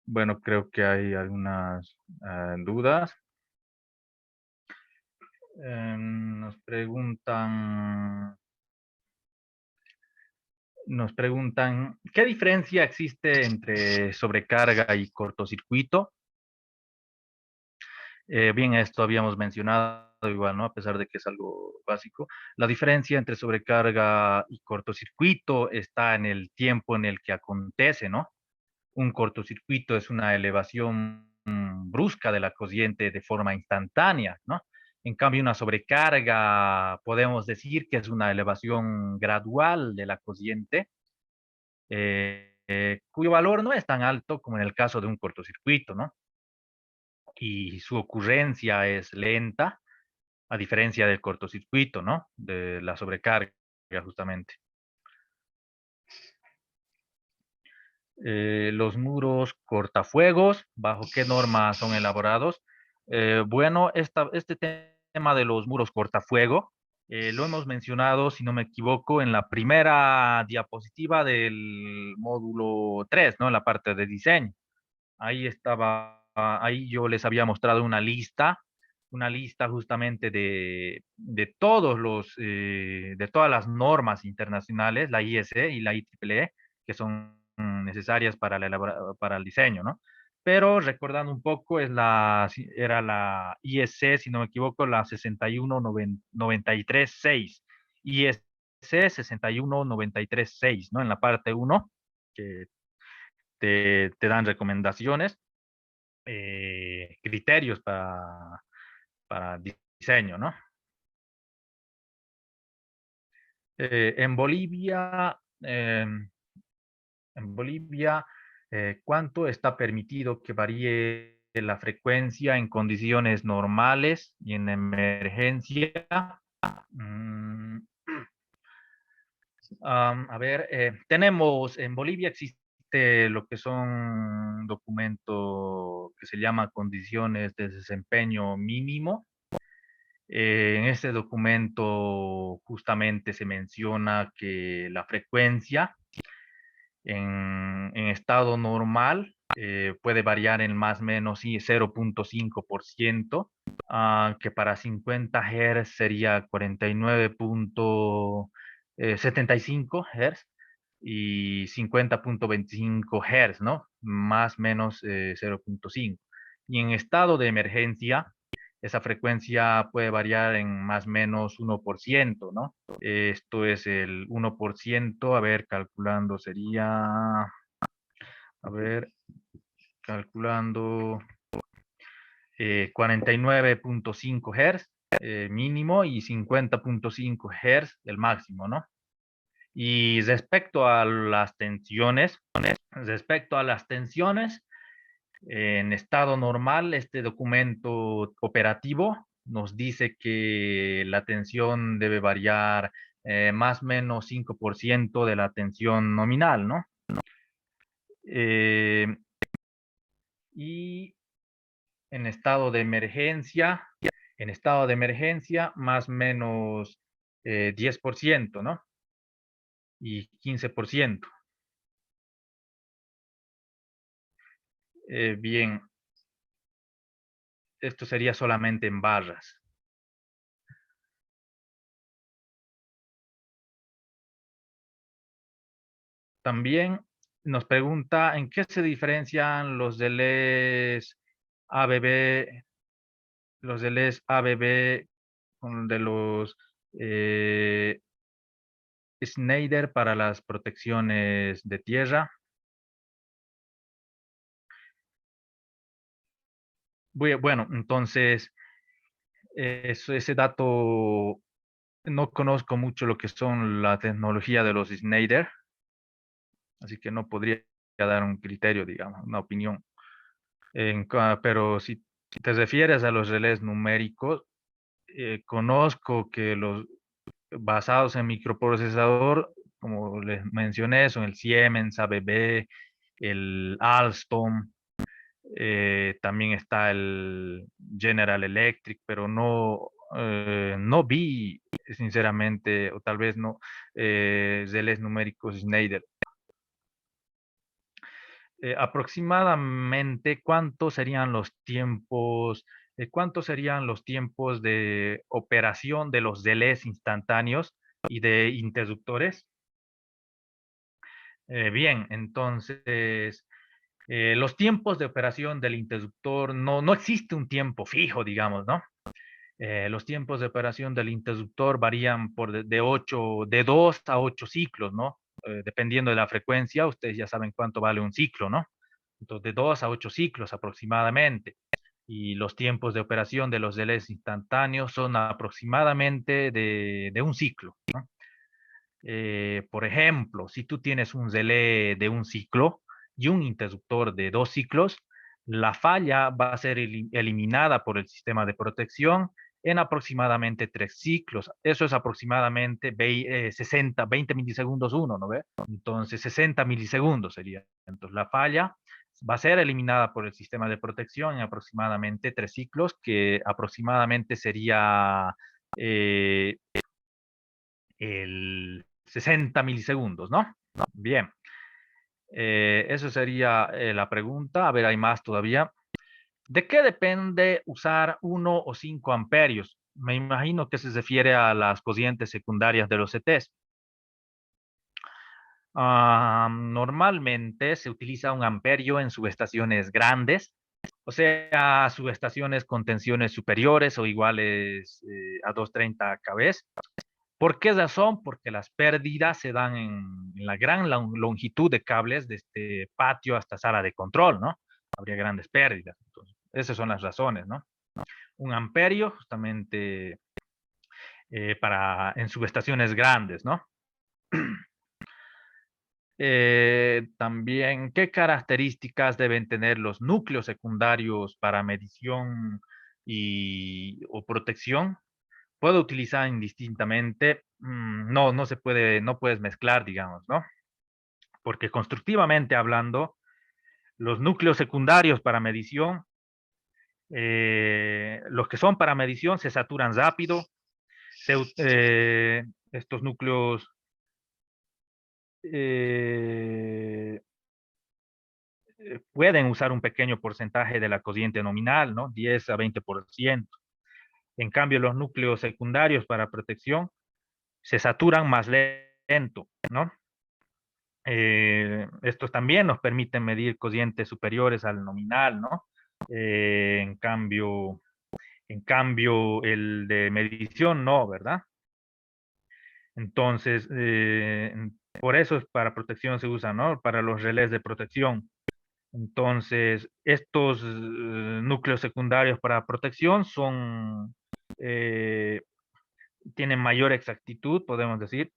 Bueno, creo que hay algunas dudas. Nos preguntan, ¿qué diferencia existe entre sobrecarga y cortocircuito? Bien, esto habíamos mencionado igual, ¿no? A pesar de que es algo básico. La diferencia entre sobrecarga y cortocircuito está en el tiempo en el que acontece, ¿no? Un cortocircuito es una elevación brusca de la corriente de forma instantánea, ¿no? En cambio, una sobrecarga podemos decir que es una elevación gradual de la corriente, cuyo valor no es tan alto como en el caso de un cortocircuito, ¿no? Y su ocurrencia es lenta, a diferencia del cortocircuito, ¿no? De la sobrecarga, justamente. Los muros cortafuegos, ¿bajo qué normas son elaborados? Bueno, este tema de los muros cortafuego lo hemos mencionado, si no me equivoco, en la primera diapositiva del módulo 3, ¿no? En la parte de diseño. Ahí estaba, ahí yo les había mostrado una lista justamente de todas las normas internacionales, la ISE y la IEEE, que son necesarias para para el diseño, ¿no? Pero recordando un poco, era la IEC, si no me equivoco, la 61936, IEC 61936, ¿no? En la parte uno, que te dan recomendaciones, criterios para diseño, ¿no? Eh, en Bolivia, eh, en Bolivia, ¿cuánto está permitido que varíe la frecuencia en condiciones normales y en emergencia? Mm, a ver, tenemos en Bolivia existe lo que son un documento que se llama condiciones de desempeño mínimo. En este documento justamente se menciona que la frecuencia en estado normal puede variar en más o menos sí, 0,5%, que para 50 Hz sería 49,75 Hz y 50,25 Hz, ¿no? Más o menos 0,5. Y en estado de emergencia, esa frecuencia puede variar en más o menos 1%, ¿no? Esto es el 1%, a ver, calculando sería, a ver, calculando 49,5 Hz mínimo y 50,5 Hz el máximo, ¿no? Y respecto a las tensiones, en estado normal, este documento operativo nos dice que la tensión debe variar más o menos 5% de la tensión nominal, ¿no? Eh, y en estado de emergencia, más o menos 10%, ¿no? Y 15%. Bien, esto sería solamente en barras. También nos pregunta en qué se diferencian ABB, los relés ABB con de los eh, Schneider para las protecciones de tierra. Bueno, entonces, ese dato, no conozco mucho lo que son la tecnología de los Schneider, así que no podría dar un criterio, digamos, una opinión. Pero si te refieres a los relés numéricos, conozco que los basados en microprocesador, como les mencioné, son el Siemens, ABB, el Alstom, también está el General Electric, pero no vi, sinceramente, o tal vez no, relés numéricos Schneider. aproximadamente cuántos serían los tiempos de operación de los relés instantáneos y de interruptores? Bien, entonces, los tiempos de operación del interruptor, no existe un tiempo fijo, digamos, ¿no? Los tiempos de operación del interruptor varían de 2 a 8 ciclos, ¿no? Dependiendo de la frecuencia, ustedes ya saben cuánto vale un ciclo, ¿no? Entonces, de 2 a 8 ciclos aproximadamente. Y los tiempos de operación de los relés instantáneos son aproximadamente de un ciclo, ¿no? Por ejemplo, si tú tienes un relé de un ciclo y un interruptor de 2 ciclos, la falla va a ser eliminada por el sistema de protección en aproximadamente 3 ciclos. Eso es aproximadamente 20 milisegundos uno, ¿no ve? Entonces, 60 milisegundos sería. Entonces, la falla va a ser eliminada por el sistema de protección en aproximadamente 3 ciclos, que aproximadamente sería eh, el 60 milisegundos, ¿no? Bien. Eso sería la pregunta. A ver, hay más todavía. ¿De qué depende usar 1 o 5 amperios? Me imagino que se refiere a las corrientes secundarias de los CTs. Normalmente se utiliza un amperio en subestaciones grandes, o sea, subestaciones con tensiones superiores o iguales a 230 kV. ¿Por qué razón? Porque las pérdidas se dan en la gran longitud de cables de este patio hasta sala de control, ¿no? Habría grandes pérdidas. Entonces, esas son las razones, ¿no? Un amperio, justamente, en subestaciones grandes, ¿no? También, ¿qué características deben tener los núcleos secundarios para medición o protección? ¿Puedo utilizar indistintamente? No se puede, no puedes mezclar, digamos, ¿no? Porque constructivamente hablando, los núcleos secundarios para medición, los que son para medición se saturan rápido. Estos núcleos eh, pueden usar un pequeño porcentaje de la corriente nominal, ¿no? 10 a 20%. En cambio, los núcleos secundarios para protección se saturan más lento, ¿no? Estos también nos permiten medir corrientes superiores al nominal, ¿no? En cambio, el de medición no, ¿verdad? Entonces, por eso para protección se usa, ¿no? Para los relés de protección. Entonces, estos núcleos secundarios para protección eh, tienen mayor exactitud, podemos decir.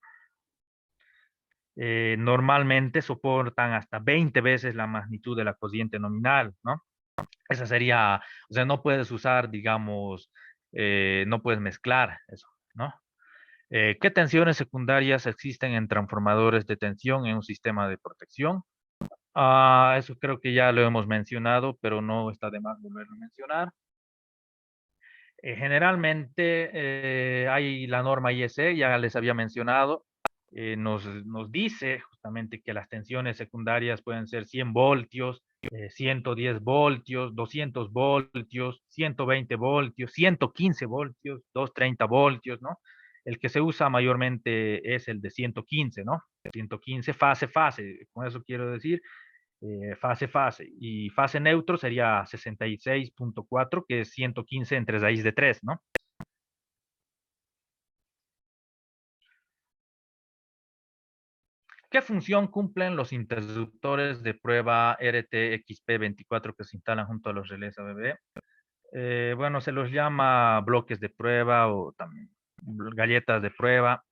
Normalmente soportan hasta 20 veces la magnitud de la corriente nominal, ¿no? Esa sería, o sea, no puedes usar, digamos, no puedes mezclar eso, ¿no? ¿Qué tensiones secundarias existen en transformadores de tensión en un sistema de protección? Eso creo que ya lo hemos mencionado, pero no está de más volverlo a mencionar. Generalmente hay la norma IEC, ya les había mencionado, nos dice justamente que las tensiones secundarias pueden ser 100 voltios, 110 voltios, 200 voltios, 120 voltios, 115 voltios, 230 voltios, ¿no? El que se usa mayormente es el de 115, ¿no? 115 fase. Con eso quiero decir fase. Y fase neutro sería 66.4, que es 115 entre raíz de 3, ¿no? ¿Qué función cumplen los interruptores de prueba RTXP24 que se instalan junto a los relés ABB? Bueno, se los llama bloques de prueba o también galletas de prueba.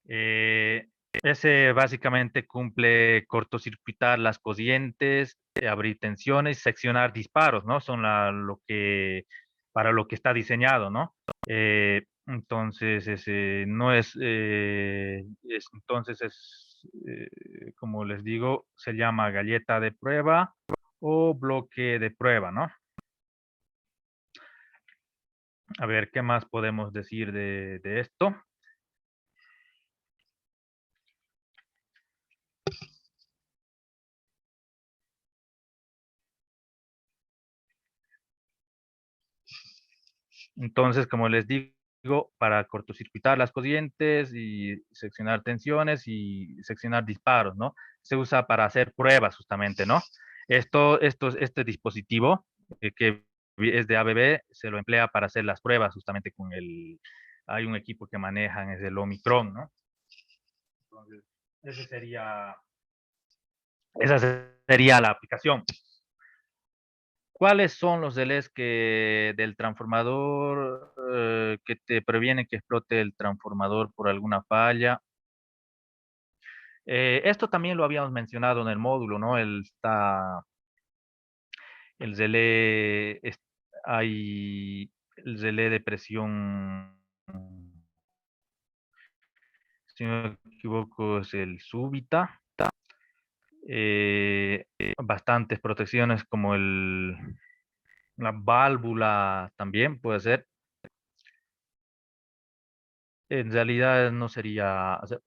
Eh, Ese básicamente cumple cortocircuitar las corrientes, abrir tensiones, seccionar disparos, ¿no? Son para lo que está diseñado, ¿no? Entonces, ese no es, entonces como les digo, se llama galleta de prueba o bloque de prueba, ¿no? A ver, ¿qué más podemos decir de esto? Entonces, como les digo, para cortocircuitar las corrientes y seccionar tensiones y seccionar disparos, ¿no? Se usa para hacer pruebas justamente, ¿no? Este dispositivo que es de ABB se lo emplea para hacer las pruebas justamente hay un equipo que manejan, es el Omicron, ¿no? Entonces, ese sería, esa sería la aplicación. ¿Cuáles son los delays del transformador que te previenen que explote el transformador por alguna falla? Esto también lo habíamos mencionado en el módulo, ¿no? El relé, hay el relé de presión, si no me equivoco, es el súbita. Bastantes protecciones como la válvula también puede ser. En realidad no sería, o sea,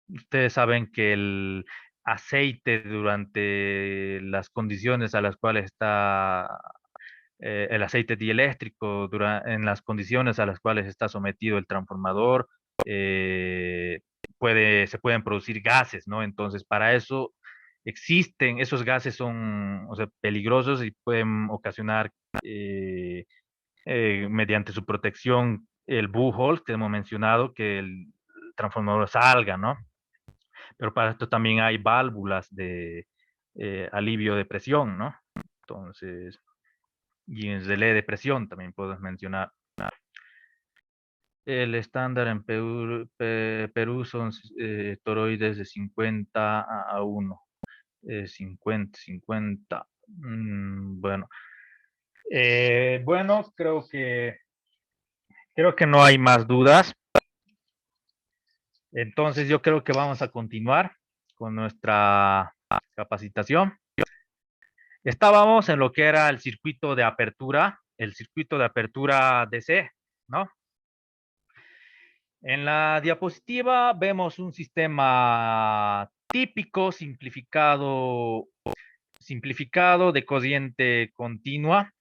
ustedes saben que el aceite durante las condiciones a las cuales está el aceite dieléctrico, en las condiciones a las cuales está sometido el transformador, eh, se pueden producir gases, ¿no? Entonces, para eso esos gases son, o sea, peligrosos y pueden ocasionar eh, mediante su protección, el Buchholz, que hemos mencionado, que el transformador salga, ¿no? Pero para esto también hay válvulas de alivio de presión, ¿no? Entonces, y en relé de presión también puedes mencionar. El estándar en Perú son toroides de 50 a 1. 50, 50. Bueno, bueno, creo que no hay más dudas. Entonces yo creo que vamos a continuar con nuestra capacitación. Estábamos en lo que era el circuito de apertura DC, ¿no? En la diapositiva vemos un sistema típico simplificado de corriente continua.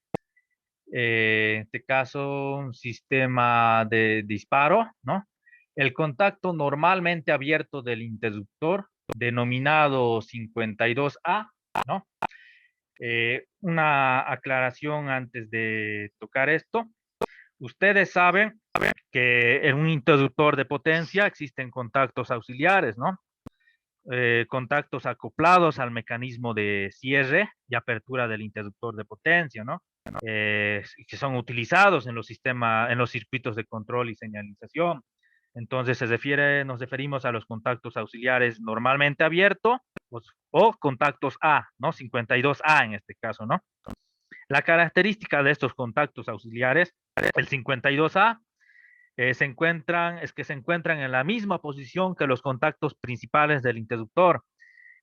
En este caso, un sistema de disparo, ¿no? El contacto normalmente abierto del interruptor, denominado 52A, ¿no? Una aclaración antes de tocar esto. Ustedes saben que en un interruptor de potencia existen contactos auxiliares, ¿no? Contactos acoplados al mecanismo de cierre y apertura del interruptor de potencia, ¿no? Que son utilizados en en los circuitos de control y señalización. Entonces nos referimos a los contactos auxiliares normalmente abiertos o contactos A, ¿no? 52A en este caso, ¿no? La característica de estos contactos auxiliares, el 52A, es que se encuentran en la misma posición que los contactos principales del interruptor.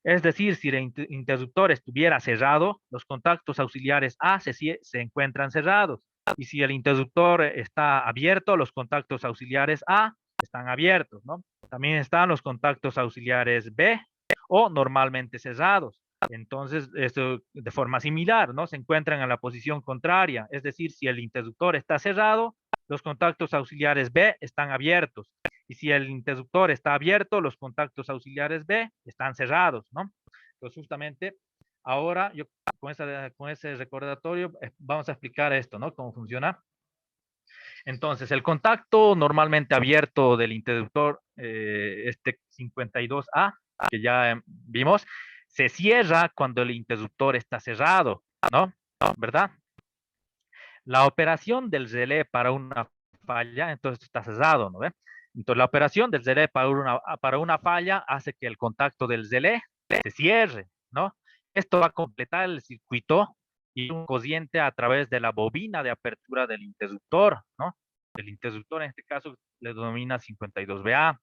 Es decir, si el interruptor estuviera cerrado, los contactos auxiliares A se encuentran cerrados. Y si el interruptor está abierto, los contactos auxiliares A están abiertos, ¿no? También están los contactos auxiliares B o normalmente cerrados. Entonces, esto de forma similar, ¿no? Se encuentran en la posición contraria. Es decir, si el interruptor está cerrado, los contactos auxiliares B están abiertos. Y si el interruptor está abierto, los contactos auxiliares B están cerrados, ¿no? Entonces, justamente, ahora yo con ese recordatorio vamos a explicar esto, ¿no? Cómo funciona. Entonces, el contacto normalmente abierto del interruptor, este 52A, que ya vimos, se cierra cuando el interruptor está cerrado, ¿no? ¿Verdad? La operación del relé para una falla, entonces está cerrado, ¿no ve? Entonces la operación del relé para una falla hace que el contacto del relé se cierre, ¿no? Esto va a completar el circuito y un corriente a través de la bobina de apertura del interruptor, ¿no? El interruptor en este caso le denomina 52BA.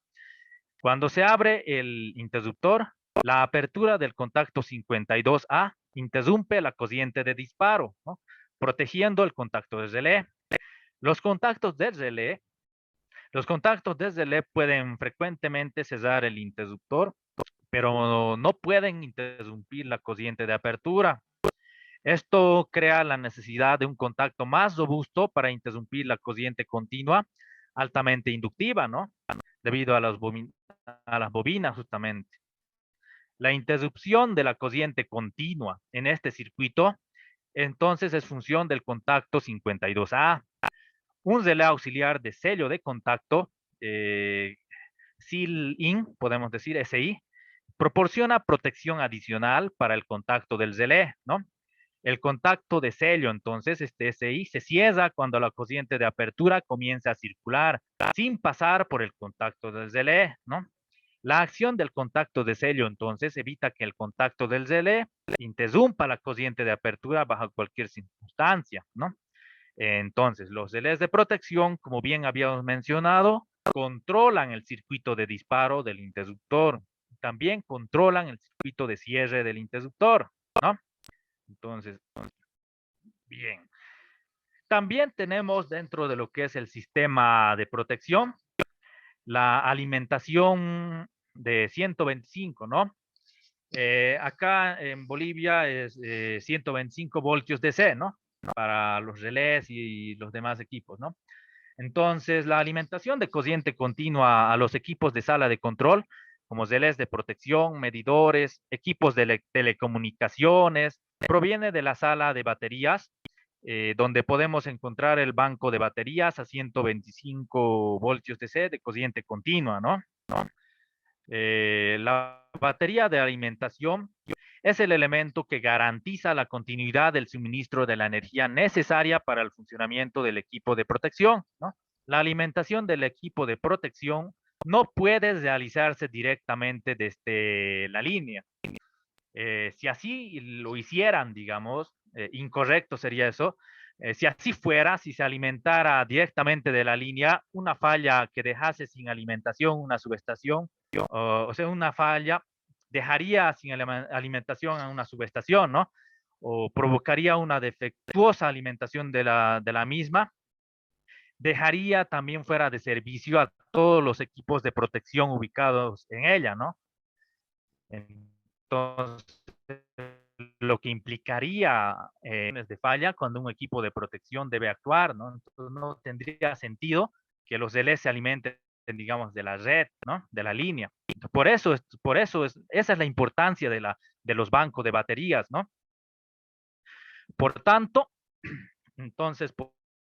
Cuando se abre el interruptor, la apertura del contacto 52A interrumpe la corriente de disparo, ¿no? Protegiendo el contacto de relé. Los contactos de relé, los contactos de relé pueden frecuentemente cerrar el interruptor, pero no pueden interrumpir la corriente de apertura. Esto crea la necesidad de un contacto más robusto para interrumpir la corriente continua altamente inductiva, ¿no? Debido a las bobinas, justamente. La interrupción de la corriente continua en este circuito, entonces, es función del contacto 52A. Un relé auxiliar de sello de contacto, SIL-IN, podemos decir SI, proporciona protección adicional para el contacto del relé, ¿no? El contacto de sello, entonces, este SI, se cierra cuando la corriente de apertura comienza a circular sin pasar por el contacto del relé, ¿no? La acción del contacto de sello, entonces, evita que el contacto del relé interrumpa la corriente de apertura bajo cualquier circunstancia, ¿no? Entonces, los relés de protección, como bien habíamos mencionado, controlan el circuito de disparo del interruptor. También controlan el circuito de cierre del interruptor, ¿no? Entonces, bien. También tenemos dentro de lo que es el sistema de protección, la alimentación de 125, ¿no? Acá en Bolivia es 125 voltios DC, ¿no? Para los relés y los demás equipos, ¿no? Entonces, la alimentación de corriente continua a los equipos de sala de control, como relés de protección, medidores, equipos de telecomunicaciones, proviene de la sala de baterías, donde podemos encontrar el banco de baterías a 125 voltios DC de corriente continua, ¿no? La batería de alimentación es el elemento que garantiza la continuidad del suministro de la energía necesaria para el funcionamiento del equipo de protección, ¿no? La alimentación del equipo de protección no puede realizarse directamente desde la línea. Si así lo hicieran, digamos, incorrecto sería eso. Si así fuera, si se alimentara directamente de la línea, una falla que dejase sin alimentación una subestación, o sea, una falla dejaría sin alimentación a una subestación, ¿no? O provocaría una defectuosa alimentación de la misma, dejaría también fuera de servicio a todos los equipos de protección ubicados en ella, ¿no? Entonces, lo que implicaría de falla cuando un equipo de protección debe actuar, ¿no? Entonces, no tendría sentido que los DLS se alimenten, digamos, de la red, ¿no? De la línea. Esa es la importancia de los bancos de baterías, ¿no? Por tanto, entonces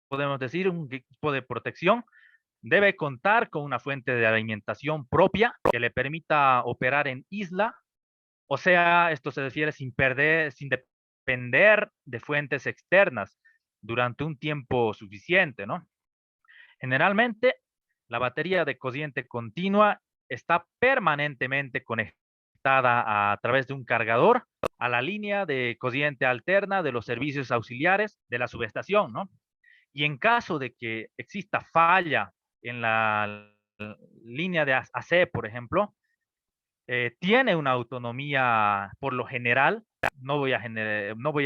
podemos decir un equipo de protección debe contar con una fuente de alimentación propia que le permita operar en isla. O sea, esto se refiere sin depender de fuentes externas durante un tiempo suficiente, ¿no? Generalmente, la batería de corriente continua está permanentemente conectada a través de un cargador a la línea de corriente alterna de los servicios auxiliares de la subestación, ¿no? Y en caso de que exista falla en la línea de AC, por ejemplo, tiene una autonomía por lo general, no voy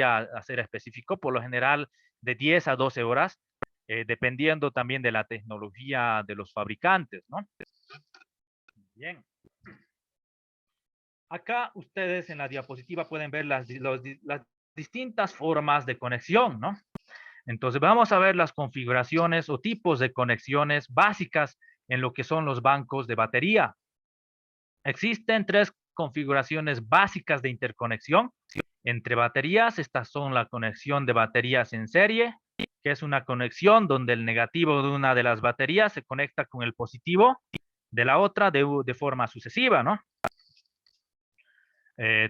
a hacer específico, por lo general de 10 a 12 horas, dependiendo también de la tecnología de los fabricantes, ¿no? Bien. Acá ustedes en la diapositiva pueden ver las distintas formas de conexión, ¿no? Entonces vamos a ver las configuraciones o tipos de conexiones básicas en lo que son los bancos de batería. Existen tres configuraciones básicas de interconexión entre baterías. Estas son la conexión de baterías en serie, que es una conexión donde el negativo de una de las baterías se conecta con el positivo de la otra de forma sucesiva, ¿no?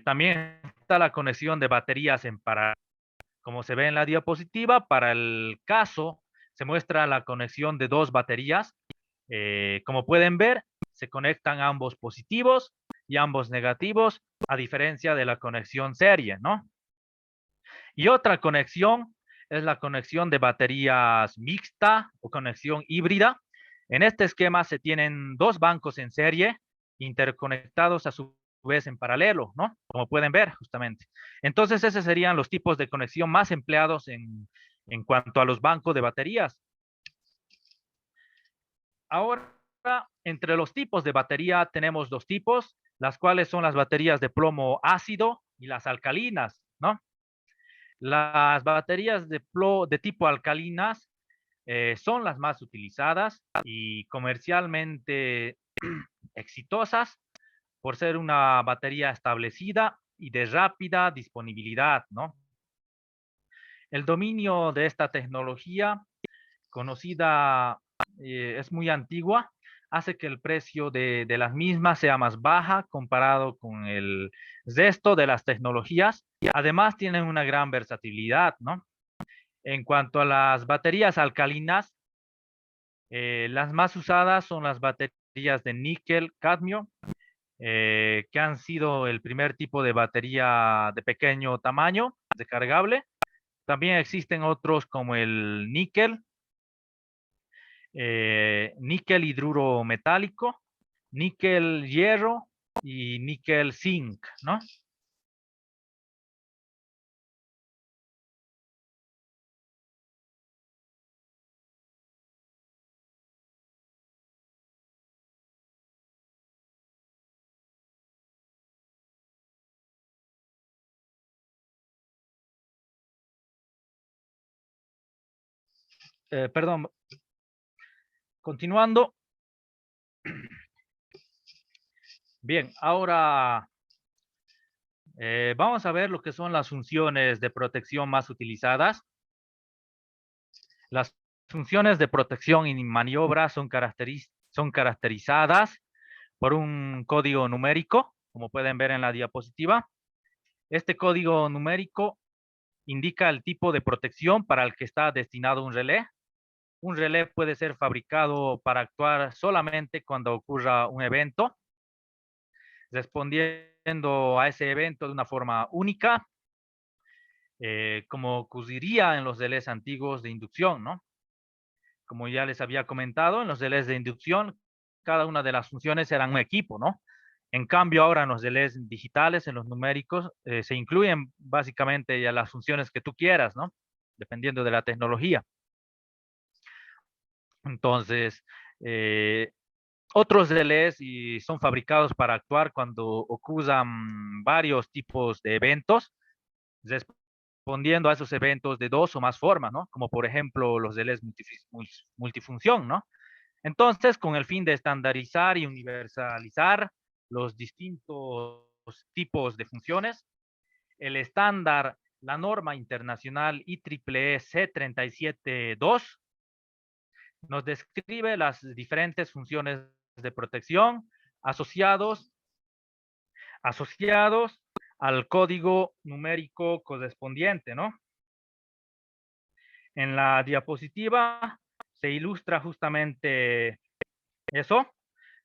También está la conexión de baterías en paralelo. Como se ve en la diapositiva, para el caso se muestra la conexión de dos baterías. Como pueden ver, se conectan ambos positivos y ambos negativos, a diferencia de la conexión serie, ¿no? Y otra conexión es la conexión de baterías mixta o conexión híbrida. En este esquema se tienen dos bancos en serie interconectados a su vez en paralelo, ¿no? Como pueden ver, justamente. Entonces, esos serían los tipos de conexión más empleados en cuanto a los bancos de baterías. Ahora, entre los tipos de batería tenemos dos tipos, las cuales son las baterías de plomo ácido y las alcalinas, ¿no? Las baterías de tipo alcalinas son las más utilizadas y comercialmente exitosas por ser una batería establecida y de rápida disponibilidad, ¿no? El dominio de esta tecnología, conocida, es muy antigua, hace que el precio de las mismas sea más baja comparado con el resto de las tecnologías. Además, tienen una gran versatilidad, ¿no? En cuanto a las baterías alcalinas, las más usadas son las baterías de níquel, cadmio, que han sido el primer tipo de batería de pequeño tamaño, recargable. También existen otros como el níquel, níquel hidruro metálico, níquel hierro y níquel zinc, ¿no? Perdón, continuando. Bien, ahora vamos a ver lo que son las funciones de protección más utilizadas. Las funciones de protección y maniobra son caracterizadas por un código numérico, como pueden ver en la diapositiva. Este código numérico indica el tipo de protección para el que está destinado un relé. Un relé puede ser fabricado para actuar solamente cuando ocurra un evento, respondiendo a ese evento de una forma única, como ocurriría en los relés antiguos de inducción, ¿no? Como ya les había comentado, en los relés de inducción, cada una de las funciones eran un equipo, ¿no? En cambio, ahora en los relés digitales, en los numéricos, se incluyen básicamente ya las funciones que tú quieras, ¿no? Dependiendo de la tecnología. Entonces, eh, otros relés y son fabricados para actuar cuando ocurran varios tipos de eventos, respondiendo a esos eventos de dos o más formas, ¿no? Como por ejemplo los relés multifunción, ¿no? Entonces, con el fin de estandarizar y universalizar los distintos tipos de funciones, el estándar, la norma internacional IEEE C372 nos describe las diferentes funciones de protección asociados, asociados al código numérico correspondiente, ¿no? En la diapositiva se ilustra justamente eso,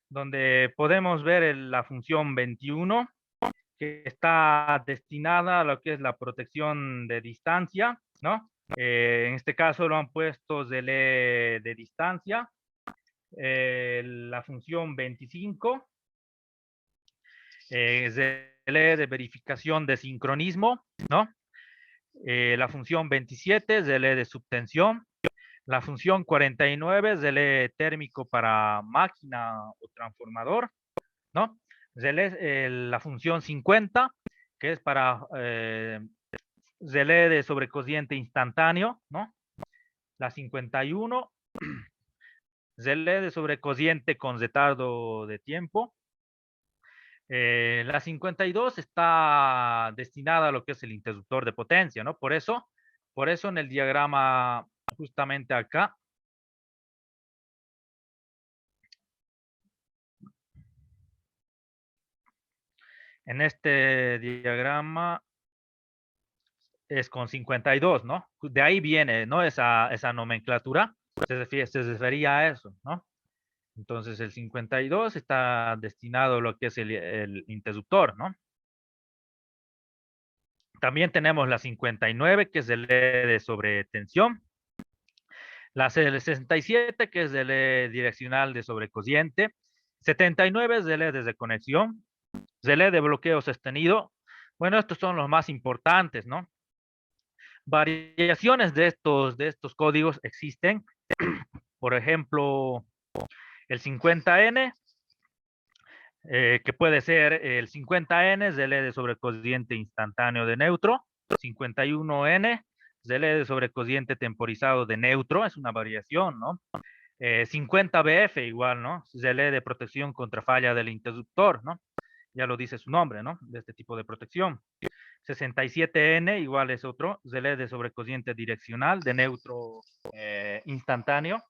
donde podemos ver la función 21, que está destinada a lo que es la protección de distancia, ¿no? En este caso lo han puesto de distancia. La función 25 es de verificación de sincronismo, ¿no? La función 27 es de subtensión. La función 49 es térmico para máquina o transformador, ¿no? Relé, la función 50, que es para relé de sobrecociente instantáneo, ¿no? La 51, relé de sobrecociente con retardo de tiempo. La 52 está destinada a lo que es el interruptor de potencia, ¿no? Por eso en el diagrama, justamente acá, en este diagrama es con 52, ¿no? De ahí viene, ¿no? Esa nomenclatura, se refería a eso, ¿no? Entonces el 52 está destinado a lo que es el interruptor, ¿no? También tenemos la 59, que es el de sobretensión. La 67, que es relé direccional de sobrecociente. 79 es relé de desconexión. Relé de bloqueo sostenido. Bueno, estos son los más importantes, ¿no? Variaciones de estos códigos existen. Por ejemplo, el 50N, que puede ser el 50N, relé de sobrecociente instantáneo de neutro. 51N, ZL de sobrecociente temporizado de neutro, es una variación, ¿no? 50BF igual, ¿no? ZL de protección contra falla del interruptor, ¿no? Ya lo dice su nombre, ¿no? De este tipo de protección. 67N igual es otro, ZL de sobrecociente direccional de neutro instantáneo.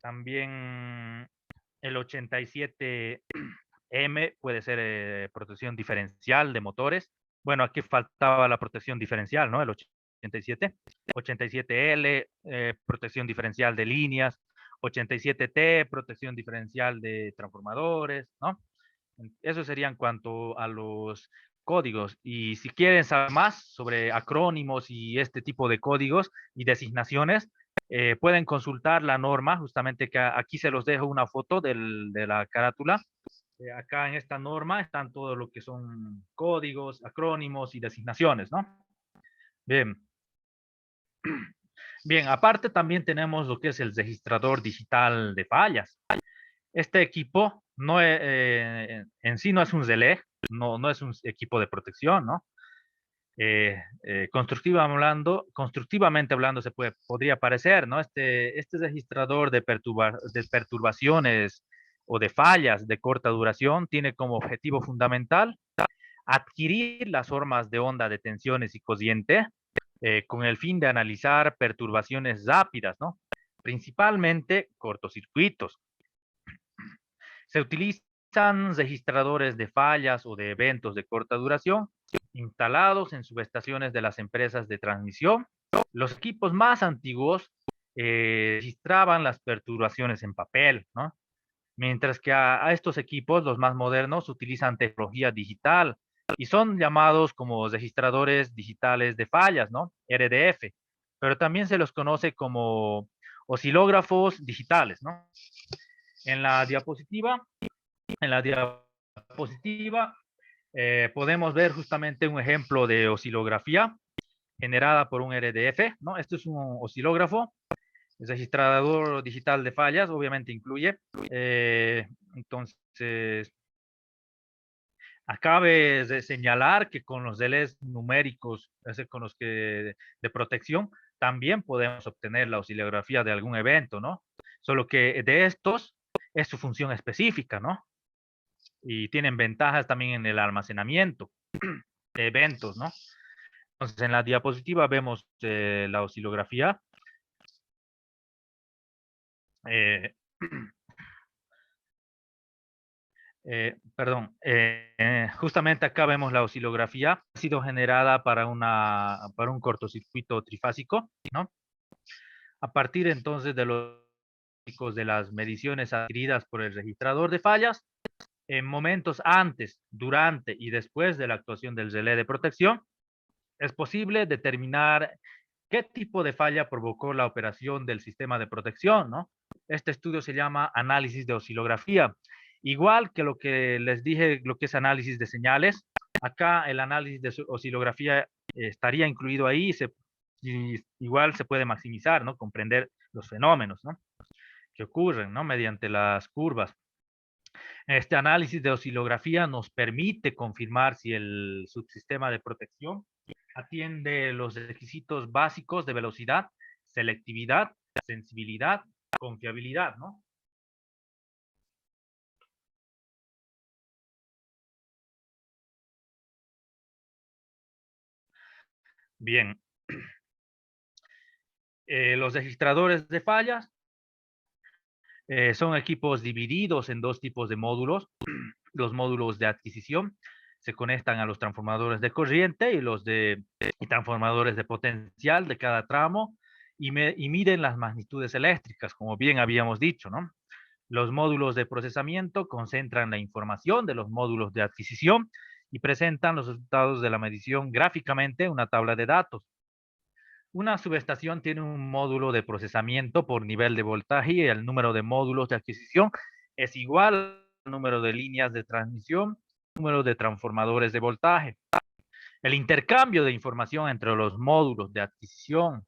También el 87M puede ser protección diferencial de motores. Bueno, aquí faltaba la protección diferencial, ¿no? El 87. 87L, protección diferencial de líneas. 87T, protección diferencial de transformadores, ¿no? Eso sería en cuanto a los códigos. Y si quieren saber más sobre acrónimos y este tipo de códigos y designaciones, pueden consultar la norma, justamente que aquí se los dejo una foto de la carátula. Acá en esta norma están todo lo que son códigos, acrónimos y designaciones, ¿no? Bien. Bien, aparte también tenemos lo que es el registrador digital de fallas. Este equipo no en sí no es un relé, no es un equipo de protección, ¿no? Constructivamente hablando podría parecer, ¿no? Este registrador de perturbaciones o de fallas de corta duración tiene como objetivo fundamental adquirir las formas de onda de tensiones y cociente con el fin de analizar perturbaciones rápidas, ¿no? Principalmente cortocircuitos. Se utilizan registradores de fallas o de eventos de corta duración instalados en subestaciones de las empresas de transmisión. Los equipos más antiguos registraban las perturbaciones en papel, ¿no? Mientras que a estos equipos, los más modernos, utilizan tecnología digital y son llamados como registradores digitales de fallas, ¿no? RDF, pero también se los conoce como oscilógrafos digitales, ¿no? En la diapositiva, en la diapositiva podemos ver justamente un ejemplo de oscilografía generada por un RDF, ¿no? Esto es un oscilógrafo, el registrador digital de fallas, obviamente incluye. Entonces, acabe de señalar que con los DLEs numéricos, es decir, con los que de protección, también podemos obtener la oscilografía de algún evento, ¿no? Solo que de estos es su función específica, ¿no? Y tienen ventajas también en el almacenamiento de eventos, ¿no? Entonces, en la diapositiva vemos la oscilografía. Eh, perdón, justamente acá vemos la oscilografía. Ha sido generada para un cortocircuito trifásico, ¿no? A partir entonces de las mediciones adquiridas por el registrador de fallas, en momentos antes, durante y después de la actuación del relé de protección, es posible determinar qué tipo de falla provocó la operación del sistema de protección, ¿no? Este estudio se llama análisis de oscilografía. Igual que lo que les dije, lo que es análisis de señales, acá el análisis de oscilografía estaría incluido ahí y igual se puede maximizar, ¿no? Comprender los fenómenos, ¿no? Que ocurren, ¿no? Mediante las curvas. Este análisis de oscilografía nos permite confirmar si el subsistema de protección atiende los requisitos básicos de velocidad, selectividad, sensibilidad, confiabilidad, ¿no? Bien, los registradores de fallas son equipos divididos en dos tipos de módulos. Los módulos de adquisición se conectan a los transformadores de corriente y transformadores de potencial de cada tramo y miden las magnitudes eléctricas, como bien habíamos dicho, ¿no? Los módulos de procesamiento concentran la información de los módulos de adquisición y presentan los resultados de la medición gráficamente en una tabla de datos. Una subestación tiene un módulo de procesamiento por nivel de voltaje y el número de módulos de adquisición es igual al número de líneas de transmisión, número de transformadores de voltaje. El intercambio de información entre los módulos de adquisición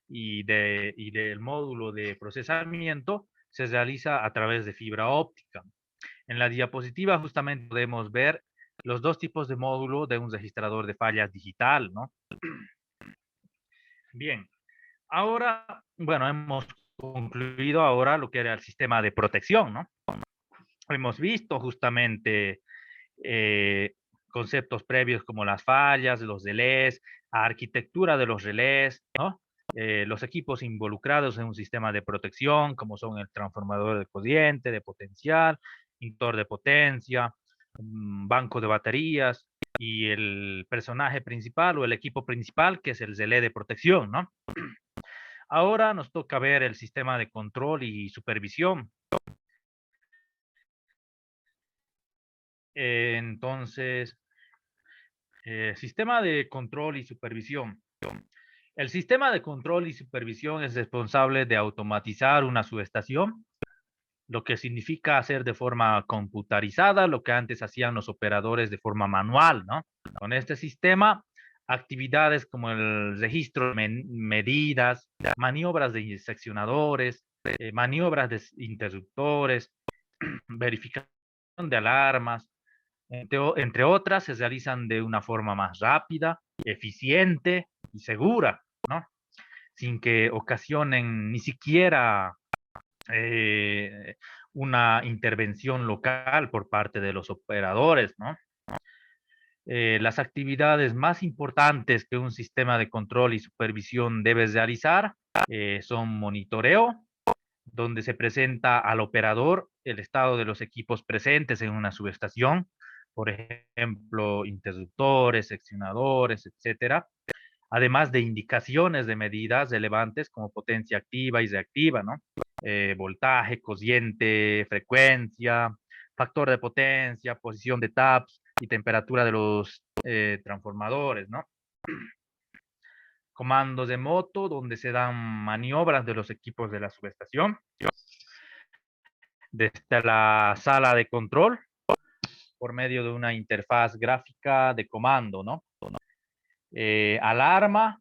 y del módulo de procesamiento se realiza a través de fibra óptica. En la diapositiva justamente podemos ver los dos tipos de módulo de un registrador de fallas digital, ¿no? Bien, ahora, bueno, hemos concluido ahora lo que era el sistema de protección, ¿no? Hemos visto justamente eh, conceptos previos como las fallas, los relés, arquitectura de los relés, ¿no? Los equipos involucrados en un sistema de protección, como son el transformador de corriente, de potencial, inductor de potencia, banco de baterías y el personaje principal o el equipo principal, que es el relé de protección, ¿no? Ahora nos toca ver el sistema de control y supervisión. Entonces, sistema de control y supervisión. El sistema de control y supervisión es responsable de automatizar una subestación, lo que significa hacer de forma computarizada lo que antes hacían los operadores de forma manual, ¿no? Con este sistema, actividades como el registro de medidas, maniobras de seccionadores, maniobras de interruptores, verificación de alarmas, entre otras, se realizan de una forma más rápida, eficiente y segura, ¿no? Sin que ocasionen ni siquiera eh, una intervención local por parte de los operadores, ¿no? Las actividades más importantes que un sistema de control y supervisión debe realizar son monitoreo, donde se presenta al operador el estado de los equipos presentes en una subestación, por ejemplo, interruptores, seccionadores, etcétera, además de indicaciones de medidas relevantes como potencia activa y reactiva, ¿no? Voltaje, corriente, frecuencia, factor de potencia, posición de taps y temperatura de los transformadores, ¿no? Comandos de moto, donde se dan maniobras de los equipos de la subestación. Desde la sala de control, por medio de una interfaz gráfica de comando, ¿no? Alarma,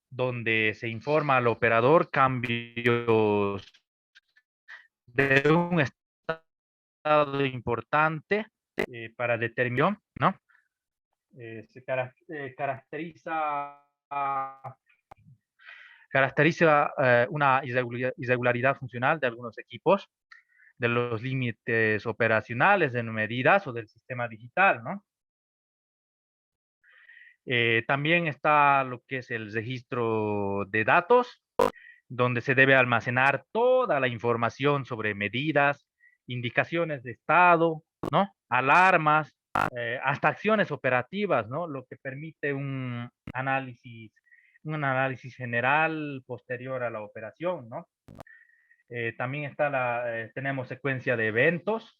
donde se informa al operador cambios de un estado importante para determinar, ¿no? Se caracteriza una irregularidad funcional de algunos equipos, de los límites operacionales de medidas o del sistema digital, ¿no? También está lo que es el registro de datos, donde se debe almacenar toda la información sobre medidas, indicaciones de estado, ¿no? Alarmas, hasta acciones operativas, ¿no? Lo que permite un análisis general posterior a la operación, ¿no? También tenemos secuencia de eventos,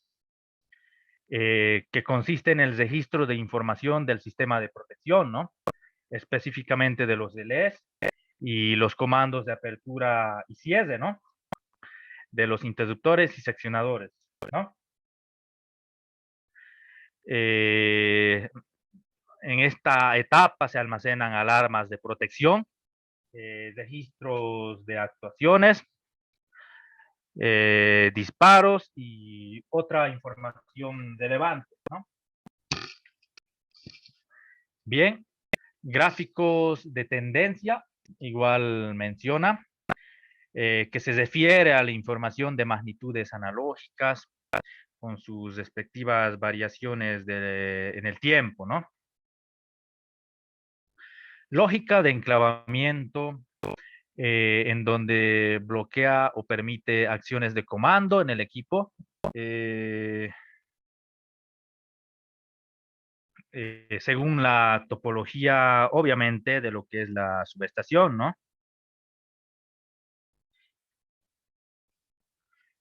que consiste en el registro de información del sistema de protección, ¿no? Específicamente de los relés y los comandos de apertura y cierre, ¿no? De los interruptores y seccionadores, ¿no? Eh, en esta etapa se almacenan alarmas de protección, registros de actuaciones, disparos y otra información relevante, ¿no? Bien, gráficos de tendencia, igual menciona, que se refiere a la información de magnitudes analógicas con sus respectivas variaciones en el tiempo, ¿no? Lógica de enclavamiento, en donde bloquea o permite acciones de comando en el equipo. Según la topología, obviamente, de lo que es la subestación, ¿no?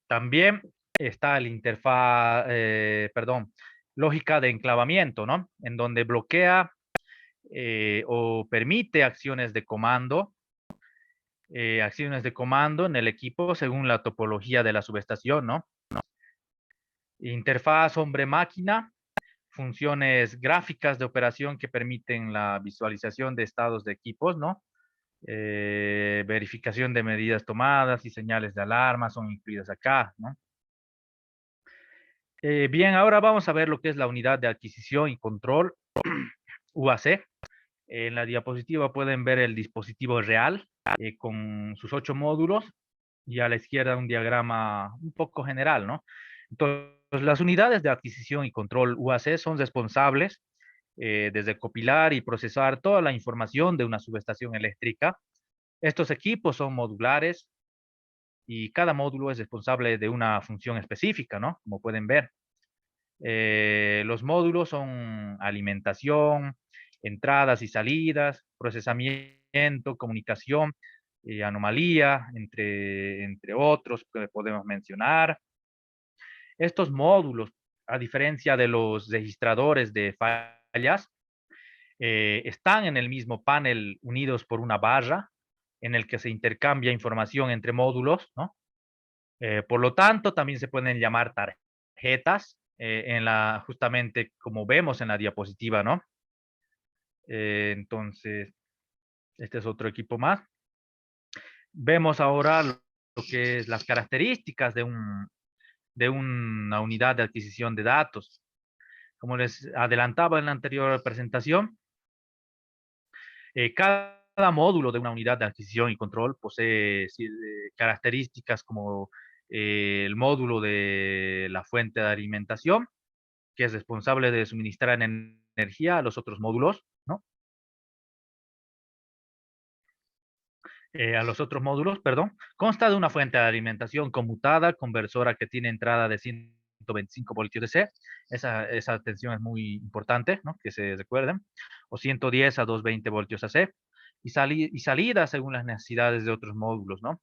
También está el interfaz, perdón, lógica de enclavamiento, ¿no? En donde bloquea o permite acciones de comando en el equipo según la topología de la subestación, ¿no? Interfaz hombre-máquina, funciones gráficas de operación que permiten la visualización de estados de equipos, ¿no? Verificación de medidas tomadas y señales de alarma son incluidas acá, ¿no? Bien, ahora vamos a ver lo que es la unidad de adquisición y control, UAC. En la diapositiva pueden ver el dispositivo real con sus 8 módulos y a la izquierda un diagrama un poco general, ¿no? Entonces, las unidades de adquisición y control UAC son responsables desde compilar y procesar toda la información de una subestación eléctrica. Estos equipos son modulares y cada módulo es responsable de una función específica, ¿no? Como pueden ver. Los módulos son alimentación, entradas y salidas, procesamiento, comunicación, anomalía, entre otros que podemos mencionar. Estos módulos, a diferencia de los registradores de fallas, están en el mismo panel unidos por una barra en el que se intercambia información entre módulos, ¿no? Por lo tanto, también se pueden llamar tarjetas, justamente como vemos en la diapositiva, ¿no? Entonces, este es otro equipo más. Vemos ahora lo que es las características de una unidad de adquisición de datos. Como les adelantaba en la anterior presentación, cada módulo de una unidad de adquisición y control posee características como el módulo de la fuente de alimentación, que es responsable de suministrar energía a los otros módulos, ¿no? A los otros módulos, perdón. Consta de una fuente de alimentación conmutada, conversora que tiene entrada de 125 voltios DC. Esa tensión es muy importante, ¿no? Que se recuerden. O 110 a 220 voltios AC. Y salida según las necesidades de otros módulos, ¿no?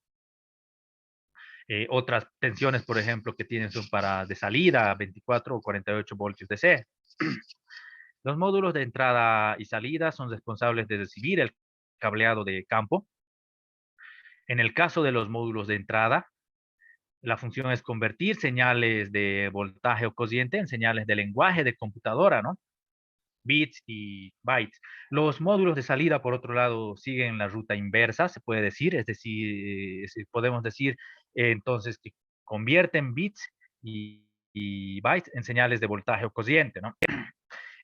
Otras tensiones, por ejemplo, que tienen son para de salida 24 o 48 voltios DC. Los módulos de entrada y salida son responsables de recibir el cableado de campo. En el caso de los módulos de entrada, la función es convertir señales de voltaje o corriente en señales de lenguaje de computadora, ¿no? Bits y bytes. Los módulos de salida, por otro lado, siguen la ruta inversa, se puede decir, es decir, podemos decir entonces que convierten bits y bytes en señales de voltaje o corriente, ¿no?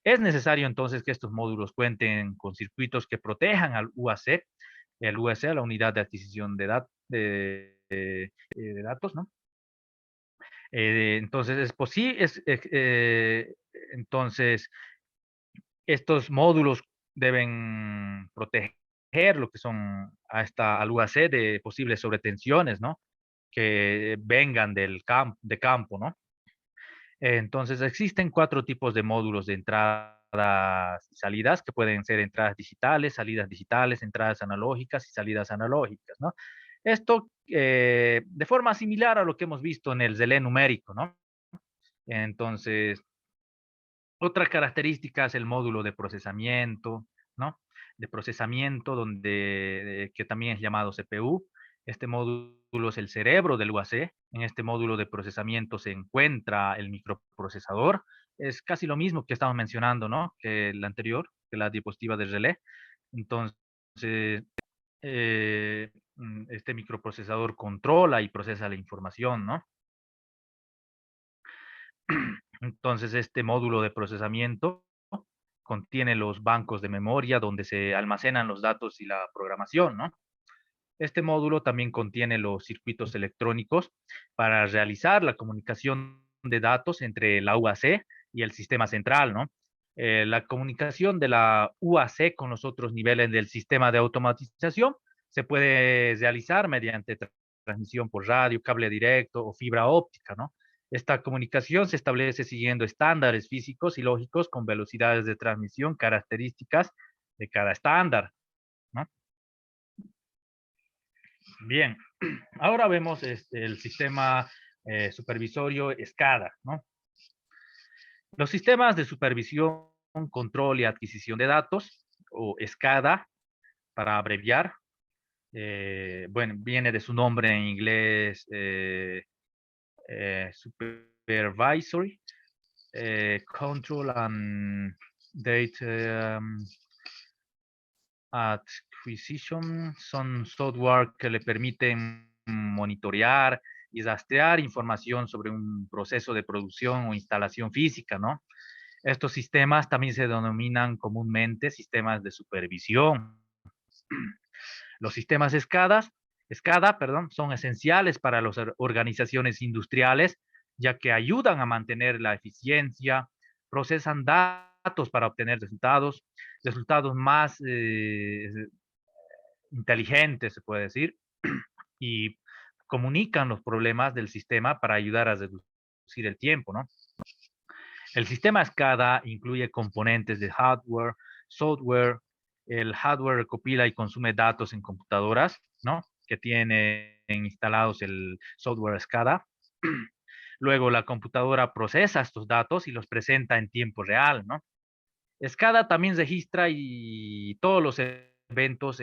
Es necesario entonces que estos módulos cuenten con circuitos que protejan al UAC, a la unidad de adquisición de datos, ¿no? Entonces es posible, entonces estos módulos deben proteger lo que son al UAC de posibles sobretensiones, ¿no? Que vengan de campo, ¿no? Entonces existen 4 tipos de módulos de entradas y salidas que pueden ser entradas digitales, entradas analógicas y salidas analógicas, ¿no? Esto de forma similar a lo que hemos visto en el relé numérico, ¿no? Entonces, otra característica es el módulo de procesamiento, ¿no? De procesamiento, que también es llamado CPU. Este módulo es el cerebro del UAC. En este módulo de procesamiento se encuentra el microprocesador. Es casi lo mismo que estamos mencionando, ¿no? Que el anterior, que la diapositiva del relé. Entonces, este microprocesador controla y procesa la información, ¿no? Entonces, este módulo de procesamiento contiene los bancos de memoria donde se almacenan los datos y la programación, ¿no? Este módulo también contiene los circuitos electrónicos para realizar la comunicación de datos entre la UAC y el sistema central, ¿no? La comunicación de la UAC con los otros niveles del sistema de automatización se puede realizar mediante transmisión por radio, cable directo o fibra óptica, ¿no? Esta comunicación se establece siguiendo estándares físicos y lógicos con velocidades de transmisión características de cada estándar, ¿no? Bien, ahora vemos el sistema supervisorio SCADA, ¿no? Los sistemas de supervisión, control y adquisición de datos, o SCADA, para abreviar, bueno, viene de su nombre en inglés, Supervisory, Control and Data Acquisition, son software que le permiten monitorear y rastrear información sobre un proceso de producción o instalación física, ¿no? Estos sistemas también se denominan comúnmente sistemas de supervisión. Los sistemas SCADA, perdón, son esenciales para las organizaciones industriales, ya que ayudan a mantener la eficiencia, procesan datos para obtener resultados más inteligentes, se puede decir, y comunican los problemas del sistema para ayudar a reducir el tiempo, ¿no? El sistema SCADA incluye componentes de hardware, software. El hardware recopila y consume datos en computadoras, ¿no? Que tienen instalados el software SCADA. Luego la computadora procesa estos datos y los presenta en tiempo real, ¿no? SCADA también registra y todos los eventos,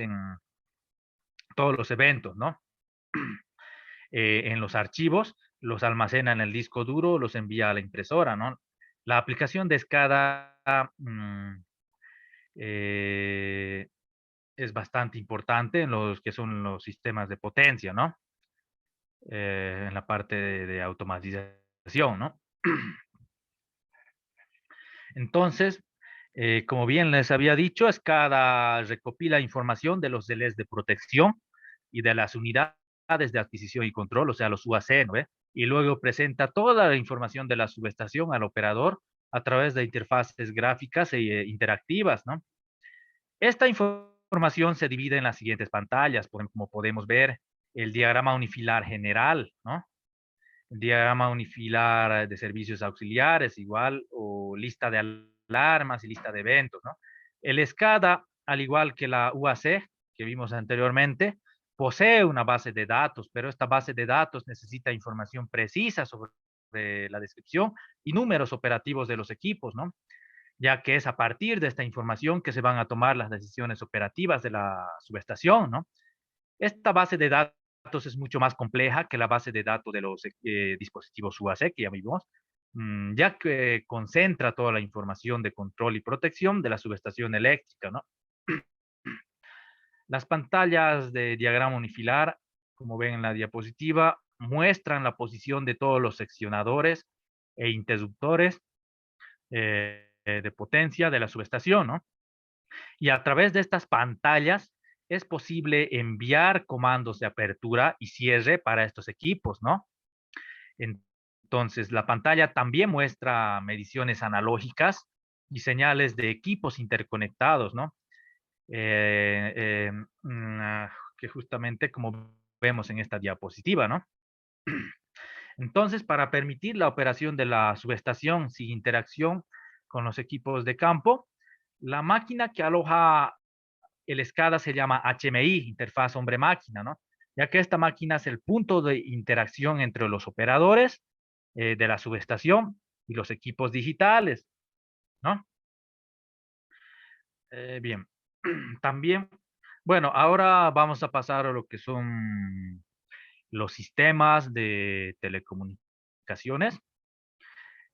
¿no? En los archivos, los almacena en el disco duro, los envía a la impresora, ¿no? La aplicación de SCADA eh, es bastante importante en los que son los sistemas de potencia, ¿no? En la parte de automatización, ¿no? Entonces, como bien les había dicho, SCADA recopila información de los relés de protección y de las unidades de adquisición y control, o sea, los UAC, ¿no? Y luego presenta toda la información de la subestación al operador a través de interfaces gráficas e interactivas, ¿no? Esta información se divide en las siguientes pantallas, como podemos ver, el diagrama unifilar general, ¿no? El diagrama unifilar de servicios auxiliares, igual, o lista de alarmas y lista de eventos, ¿no? El SCADA, al igual que la UAC que vimos anteriormente, posee una base de datos, pero esta base de datos necesita información precisa sobre la descripción y números operativos de los equipos, ¿no? Ya que es a partir de esta información que se van a tomar las decisiones operativas de la subestación, ¿no? Esta base de datos es mucho más compleja que la base de datos de los dispositivos UAC que ya vimos, ya que concentra toda la información de control y protección de la subestación eléctrica, ¿no? Las pantallas de diagrama unifilar, como ven en la diapositiva, muestran la posición de todos los seccionadores e interruptores de potencia de la subestación, ¿no? Y a través de estas pantallas es posible enviar comandos de apertura y cierre para estos equipos, ¿no? Entonces, la pantalla también muestra mediciones analógicas y señales de equipos interconectados, ¿no? Que justamente como vemos en esta diapositiva, ¿no? Entonces, para permitir la operación de la subestación sin interacción con los equipos de campo, la máquina que aloja el SCADA se llama HMI, interfaz hombre-máquina, ¿no? Ya que esta máquina es el punto de interacción entre los operadores de la subestación y los equipos digitales, ¿no? Bien, también, bueno, ahora vamos a pasar a lo que son los sistemas de telecomunicaciones.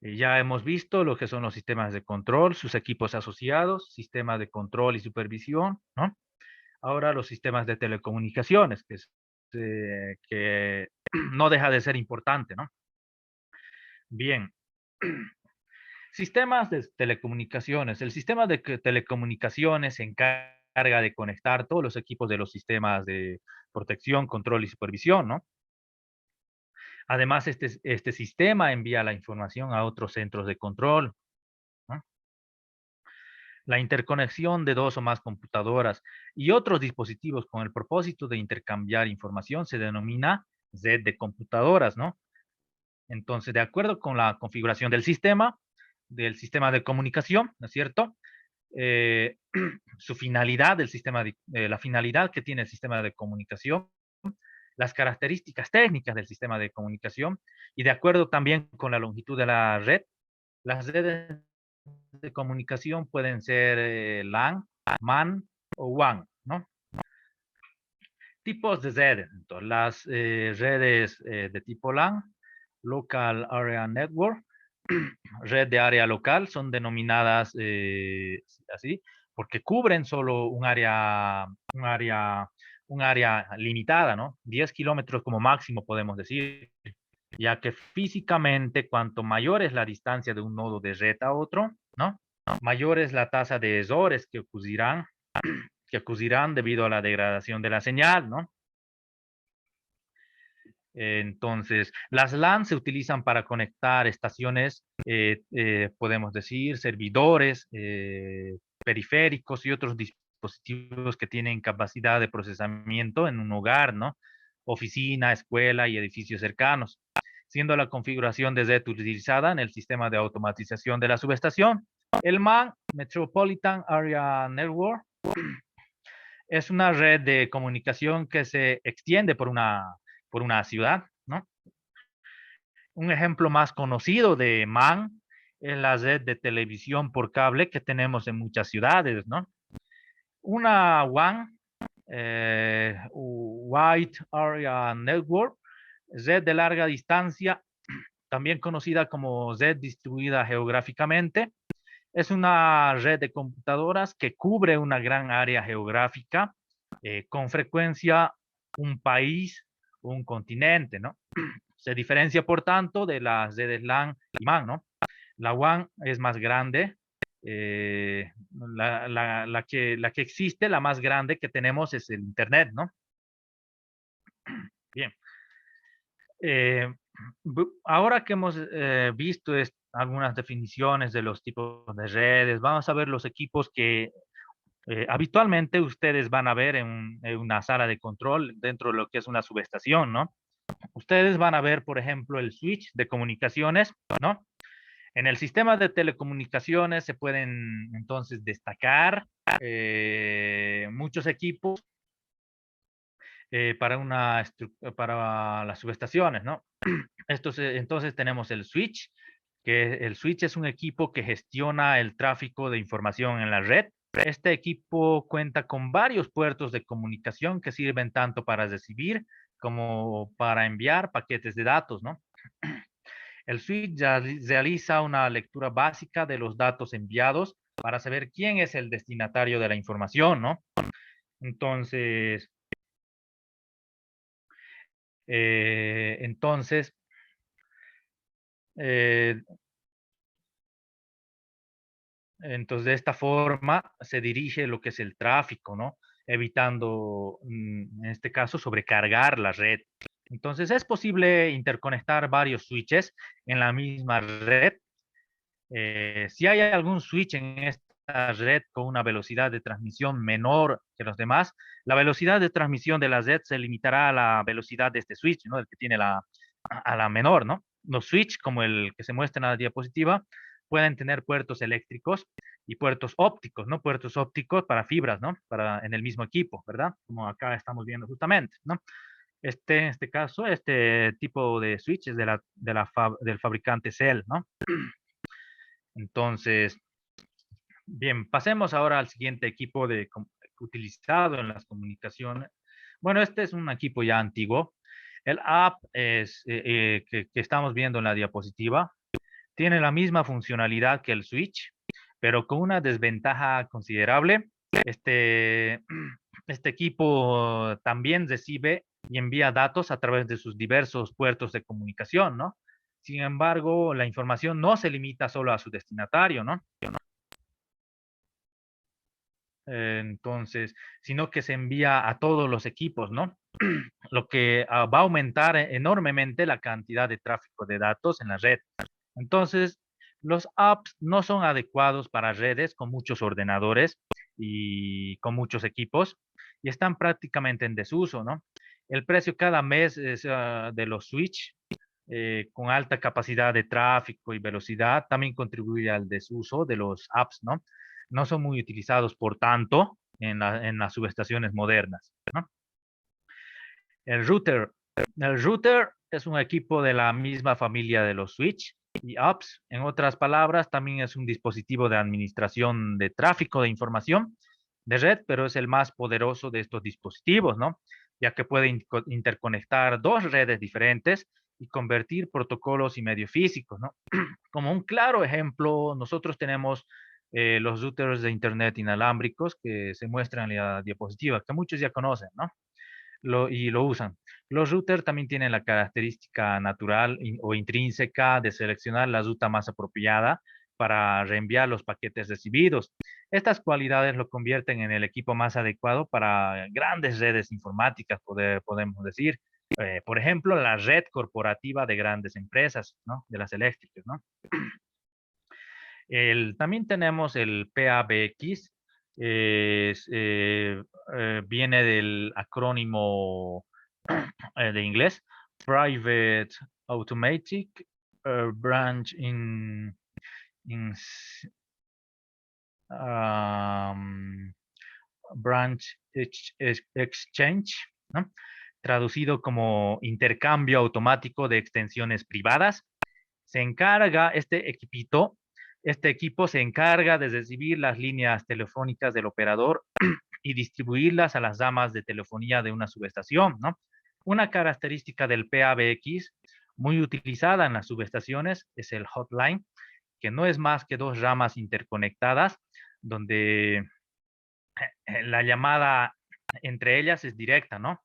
Ya hemos visto lo que son los sistemas de control, sus equipos asociados, sistemas de control y supervisión, ¿no? Ahora los sistemas de telecomunicaciones, que no deja de ser importante, ¿no? Bien, sistemas de telecomunicaciones. El sistema de telecomunicaciones se encarga de conectar todos los equipos de los sistemas de protección, control y supervisión, ¿no? Además, este sistema envía la información a otros centros de control, ¿no? La interconexión de dos o más computadoras y otros dispositivos con el propósito de intercambiar información se denomina red de computadoras, ¿no? Entonces, de acuerdo con la configuración del sistema de comunicación, ¿no es cierto? Eh, su finalidad la finalidad que tiene el sistema de comunicación, las características técnicas del sistema de comunicación y de acuerdo también con la longitud de la red, las redes de comunicación pueden ser LAN, MAN o WAN, ¿no? Tipos de redes. Entonces, las redes de tipo LAN, Local Area Network, red de área local, son denominadas así, porque cubren solo un área un área limitada, ¿no? 10 kilómetros como máximo podemos decir, ya que físicamente cuanto mayor es la distancia de un nodo de red a otro, ¿no? Mayor es la tasa de errores que ocurrirán debido a la degradación de la señal, ¿no? Entonces, las LAN se utilizan para conectar estaciones, podemos decir, servidores, periféricos y otros dispositivos que tienen capacidad de procesamiento en un hogar, ¿no? Oficina, escuela y edificios cercanos, siendo la configuración de Z utilizada en el sistema de automatización de la subestación. El MAN, Metropolitan Area Network, es una red de comunicación que se extiende por una ciudad, ¿no? Un ejemplo más conocido de MAN es la red de televisión por cable que tenemos en muchas ciudades, ¿no? Una WAN, Wide Area Network, red de larga distancia, también conocida como red distribuida geográficamente, es una red de computadoras que cubre una gran área geográfica, con frecuencia un país o un continente, ¿no? Se diferencia, por tanto, de las redes LAN y MAN, ¿no? La WAN es más grande, la que existe, la más grande que tenemos es el Internet, ¿no? Bien. Ahora que hemos visto algunas definiciones de los tipos de redes, vamos a ver los equipos que habitualmente ustedes van a ver en una sala de control dentro de lo que es una subestación, ¿no? Ustedes van a ver, por ejemplo, el switch de comunicaciones, ¿no? En el sistema de telecomunicaciones se pueden entonces destacar muchos equipos para las subestaciones, ¿no? Entonces tenemos el switch, que el switch es un equipo que gestiona el tráfico de información en la red. Este equipo cuenta con varios puertos de comunicación que sirven tanto para recibir como para enviar paquetes de datos, ¿no? El switch realiza una lectura básica de los datos enviados para saber quién es el destinatario de la información, ¿no? Entonces, eh, entonces, eh, entonces, de esta forma se dirige lo que es el tráfico, ¿no? Evitando, en este caso, sobrecargar la red. Entonces, es posible interconectar varios switches en la misma red. Si hay algún switch en esta red con una velocidad de transmisión menor que los demás, la velocidad de transmisión de la red se limitará a la velocidad de este switch, ¿no? El que tiene a la menor, ¿no? Los switch, como el que se muestra en la diapositiva, pueden tener puertos eléctricos y puertos ópticos, ¿no? Puertos ópticos para fibras, ¿no? En el mismo equipo, ¿verdad? Como acá estamos viendo justamente, ¿no? En este caso, este tipo de switch es del fabricante Cell, ¿no? Entonces, bien, pasemos ahora al siguiente equipo utilizado en las comunicaciones. Bueno, este es un equipo ya antiguo. El app que estamos viendo en la diapositiva tiene la misma funcionalidad que el switch, pero con una desventaja considerable. Este, este equipo también recibe y envía datos a través de sus diversos puertos de comunicación, ¿no? Sin embargo, la información no se limita solo a su destinatario, ¿no? Entonces, sino que se envía a todos los equipos, ¿no? Lo que va a aumentar enormemente la cantidad de tráfico de datos en la red. Entonces, los apps no son adecuados para redes con muchos ordenadores y con muchos equipos y están prácticamente en desuso, ¿no? El precio cada mes de los switch con alta capacidad de tráfico y velocidad también contribuye al desuso de los apps, ¿no? No son muy utilizados, por tanto, en las subestaciones modernas, ¿no? El router. El router es un equipo de la misma familia de los switch y apps. En otras palabras, también es un dispositivo de administración de tráfico de información de red, pero es el más poderoso de estos dispositivos, ¿no? Ya que puede interconectar dos redes diferentes y convertir protocolos y medios físicos, ¿no? Como un claro ejemplo, nosotros tenemos los routers de Internet inalámbricos que se muestran en la diapositiva, que muchos ya conocen, ¿no? y lo usan. Los routers también tienen la característica natural o intrínseca de seleccionar la ruta más apropiada para reenviar los paquetes recibidos. Estas cualidades lo convierten en el equipo más adecuado para grandes redes informáticas, podemos decir. Por ejemplo, la red corporativa de grandes empresas, ¿no? De las eléctricas, ¿no? También tenemos el PABX, viene del acrónimo de inglés, Private Automatic Branch in um, Branch Exchange, ¿no? Traducido como intercambio automático de extensiones privadas. Se encarga este equipo se encarga de recibir las líneas telefónicas del operador y distribuirlas a las ramas de telefonía de una subestación, ¿no? Una característica del PABX muy utilizada en las subestaciones es el hotline, que no es más que dos ramas interconectadas donde la llamada entre ellas es directa, ¿no?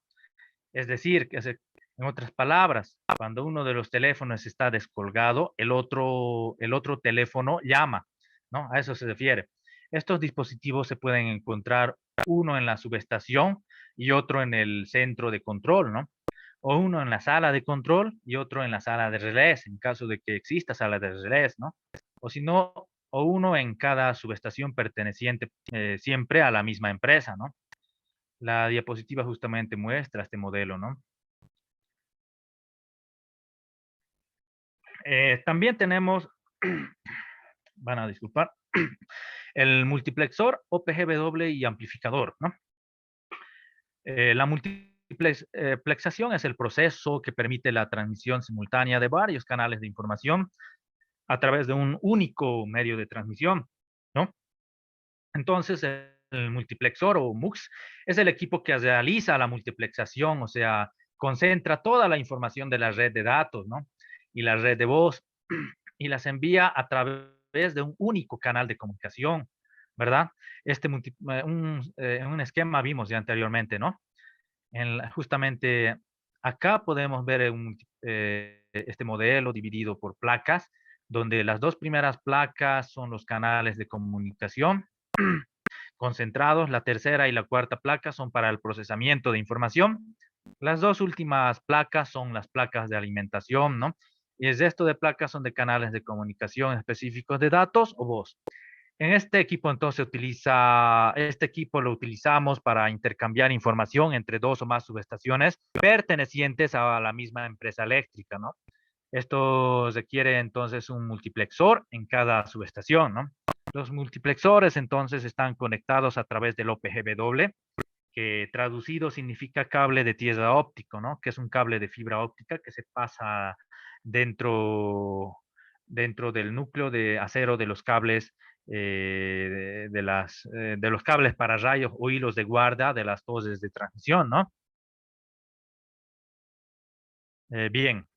Es decir, en otras palabras, cuando uno de los teléfonos está descolgado, el otro teléfono llama, ¿no? A eso se refiere. Estos dispositivos se pueden encontrar uno en la subestación y otro en el centro de control, ¿no? O uno en la sala de control y otro en la sala de relés, en caso de que exista sala de relés, ¿no? O si no, o uno en cada subestación perteneciente siempre a la misma empresa, ¿no? La diapositiva justamente muestra este modelo, ¿no? También tenemos, van a disculpar, el multiplexor, OPGW y amplificador, ¿no? La multiplexación es el proceso que permite la transmisión simultánea de varios canales de información a través de un único medio de transmisión, ¿no? Entonces, el multiplexor o MUX es el equipo que realiza la multiplexación, o sea, concentra toda la información de la red de datos, ¿no? Y la red de voz y las envía a través de un único canal de comunicación, ¿verdad? En un esquema vimos ya anteriormente, ¿no? Justamente acá podemos ver este modelo dividido por placas, donde las dos primeras placas son los canales de comunicación concentrados, la tercera y la cuarta placa son para el procesamiento de información. Las dos últimas placas son las placas de alimentación, ¿no? Y el resto de placas son de canales de comunicación específicos de datos o voz. En este equipo entonces este equipo lo utilizamos para intercambiar información entre dos o más subestaciones pertenecientes a la misma empresa eléctrica, ¿no? Esto requiere entonces un multiplexor en cada subestación, ¿no? Los multiplexores entonces están conectados a través del OPGW, que traducido significa cable de tierra óptico, ¿no? Que es un cable de fibra óptica que se pasa dentro, dentro del núcleo de acero de los cables de los cables para rayos o hilos de guarda de las torres de transmisión, ¿no? Bien,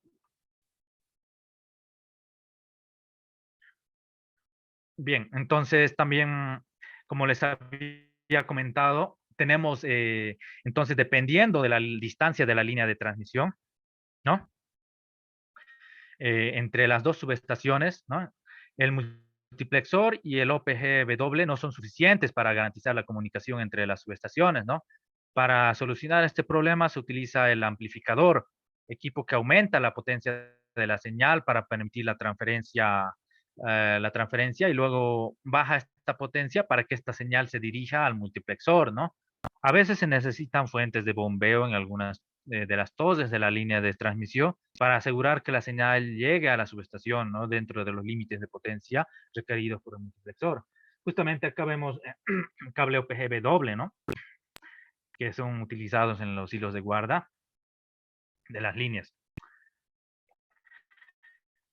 bien. Entonces también, como les había comentado, tenemos entonces dependiendo de la distancia de la línea de transmisión, ¿no? Entre las dos subestaciones, ¿no? El multiplexor y el OPGW no son suficientes para garantizar la comunicación entre las subestaciones, ¿no? Para solucionar este problema se utiliza el amplificador, equipo que aumenta la potencia de la señal para permitir la transferencia y luego baja esta potencia para que esta señal se dirija al multiplexor, ¿no? A veces se necesitan fuentes de bombeo en algunas de las torres de la línea de transmisión para asegurar que la señal llegue a la subestación, ¿no? Dentro de los límites de potencia requeridos por el multiplexor. Justamente acá vemos un cable OPGB doble, ¿no? Que son utilizados en los hilos de guarda de las líneas.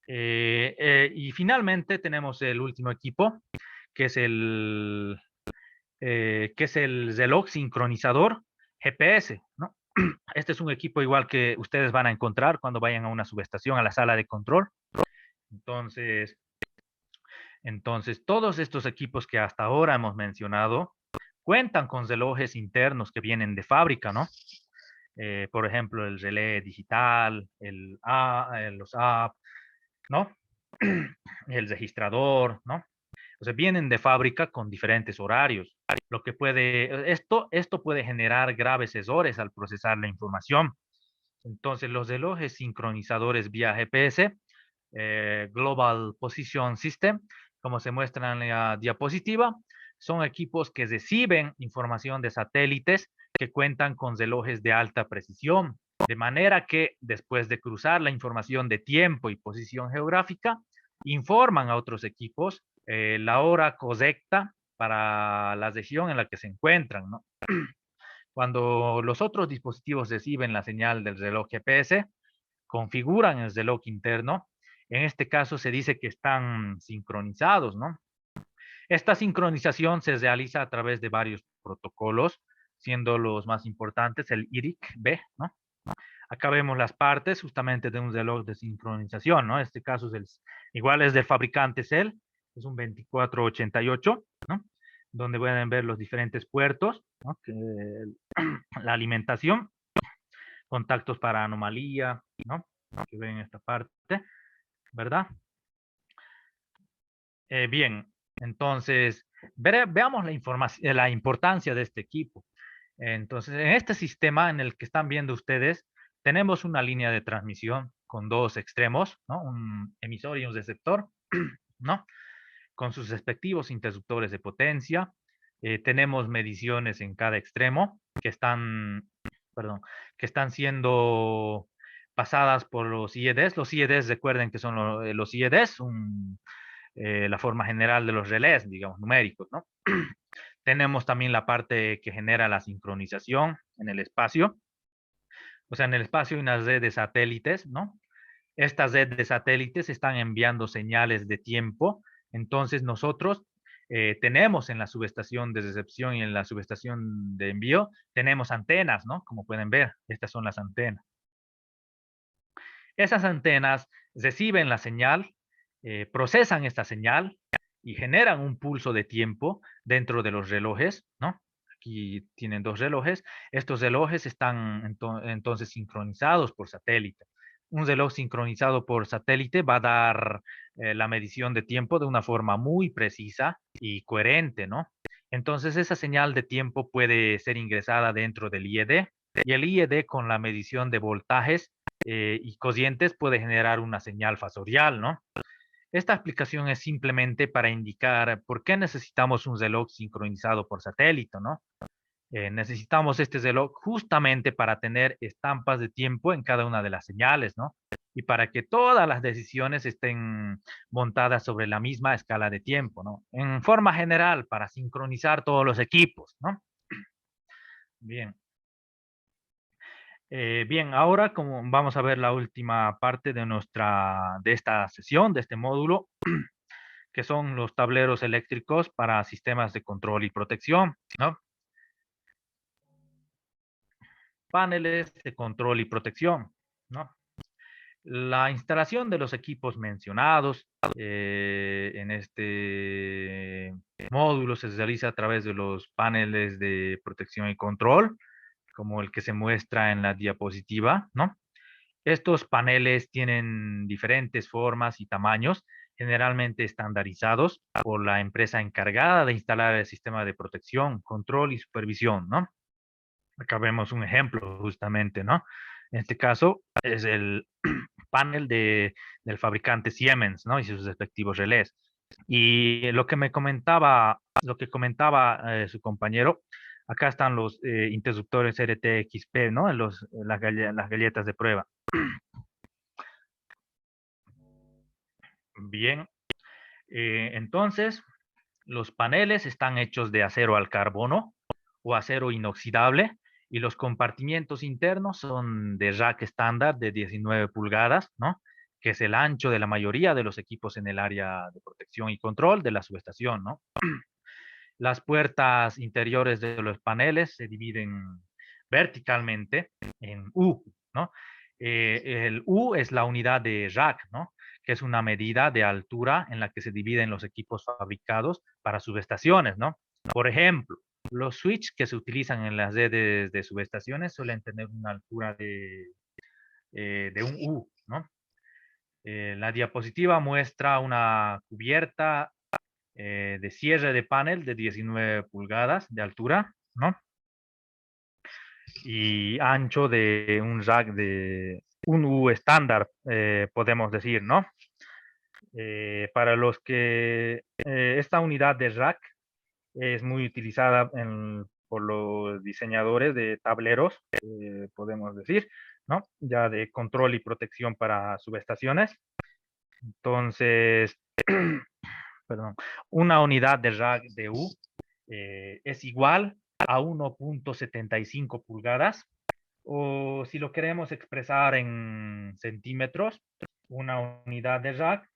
Y finalmente tenemos el último equipo, que es el reloj sincronizador GPS, ¿no? Este es un equipo igual que ustedes van a encontrar cuando vayan a una subestación, a la sala de control. Entonces, entonces todos estos equipos que hasta ahora hemos mencionado cuentan con relojes internos que vienen de fábrica, ¿no? Por ejemplo, el relé digital, los AP, ¿no? El registrador, ¿no? O sea, vienen de fábrica con diferentes horarios. Esto puede generar graves errores al procesar la información. Entonces, los relojes sincronizadores vía GPS, Global Position System, como se muestra en la diapositiva, son equipos que reciben información de satélites que cuentan con relojes de alta precisión, de manera que después de cruzar la información de tiempo y posición geográfica, informan a otros equipos la hora correcta para la región en la que se encuentran, ¿no? Cuando los otros dispositivos reciben la señal del reloj GPS, configuran el reloj interno. En este caso se dice que están sincronizados, ¿no? Esta sincronización se realiza a través de varios protocolos, siendo los más importantes el IRIC-B, ¿no? Acá vemos las partes justamente de un reloj de sincronización, ¿no? Este caso igual es del fabricante Cell, es un 2488, ¿no? Donde pueden ver los diferentes puertos, ¿no? La alimentación, contactos para anomalía, ¿no? Que ven esta parte, ¿verdad? Bien, entonces, veamos la importancia de este equipo. Entonces, en este sistema en el que están viendo ustedes, tenemos una línea de transmisión con dos extremos, ¿no? Un emisor y un receptor, ¿no? Con sus respectivos interruptores de potencia. Tenemos mediciones en cada extremo perdón, que están siendo pasadas por los IEDs. Los IEDs, recuerden que son los IEDs, la forma general de los relés, digamos, numéricos, ¿no? Tenemos también la parte que genera la sincronización en el espacio. O sea, en el espacio hay una red de satélites, ¿no? Estas redes de satélites están enviando señales de tiempo. Entonces nosotros tenemos en la subestación de recepción y en la subestación de envío, tenemos antenas, ¿no? Como pueden ver, estas son las antenas. Esas antenas reciben la señal, procesan esta señal y generan un pulso de tiempo dentro de los relojes, ¿no? Aquí tienen dos relojes. Estos relojes están entonces sincronizados por satélite. Un reloj sincronizado por satélite va a dar la medición de tiempo de una forma muy precisa y coherente, ¿no? Entonces esa señal de tiempo puede ser ingresada dentro del IED y el IED con la medición de voltajes y cocientes puede generar una señal fasorial, ¿no? Esta aplicación es simplemente para indicar por qué necesitamos un reloj sincronizado por satélite, ¿no? Necesitamos este reloj justamente para tener estampas de tiempo en cada una de las señales, ¿no? Y para que todas las decisiones estén montadas sobre la misma escala de tiempo, ¿no? En forma general, para sincronizar todos los equipos, ¿no? Bien. Bien, ahora como vamos a ver la última parte de esta sesión, de este módulo, que son los tableros eléctricos para sistemas de control y protección, ¿no? Paneles de control y protección, ¿no? La instalación de los equipos mencionados en este módulo se realiza a través de los paneles de protección y control, como el que se muestra en la diapositiva, ¿no? Estos paneles tienen diferentes formas y tamaños, generalmente estandarizados por la empresa encargada de instalar el sistema de protección, control y supervisión, ¿no? Acá vemos un ejemplo justamente, ¿no? En este caso es el panel del fabricante Siemens, ¿no? Y sus respectivos relés. Y lo que comentaba su compañero, acá están los interruptores RTXP, ¿no? Las galletas de prueba. Bien, entonces los paneles están hechos de acero al carbono o acero inoxidable y los compartimientos internos son de rack estándar de 19 pulgadas, ¿no? Que es el ancho de la mayoría de los equipos en el área de protección y control de la subestación, ¿no? Las puertas interiores de los paneles se dividen verticalmente en U, ¿no? El U es la unidad de rack, ¿no? Que es una medida de altura en la que se dividen los equipos fabricados para subestaciones, ¿no? Por ejemplo, Los switch que se utilizan en las redes de subestaciones suelen tener una altura de un U, ¿no? La diapositiva muestra una cubierta de cierre de panel de 19 pulgadas de altura, ¿no? Y ancho de un rack de un U estándar, podemos decir, ¿no? Para los que esta unidad de rack es muy utilizada por los diseñadores de tableros, podemos decir, ¿no? Ya de control y protección para subestaciones. Entonces, perdón, una unidad de rack de U es igual a 1.75 pulgadas, o si lo queremos expresar en centímetros, una unidad de rack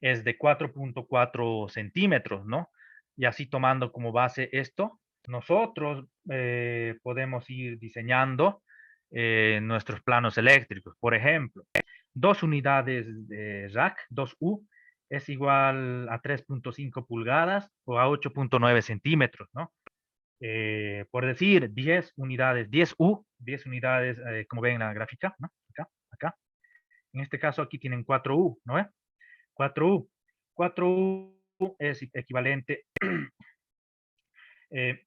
es de 4.4 centímetros, ¿no? Y así tomando como base esto, nosotros podemos ir diseñando nuestros planos eléctricos. Por ejemplo, 2 unidades de rack, 2U, es igual a 3.5 pulgadas o a 8.9 centímetros, ¿no? Por decir 10 unidades, 10U, 10 unidades, como ven en la gráfica, ¿no? Acá, acá. En este caso aquí tienen 4U, ¿no? 4U. 4U es equivalente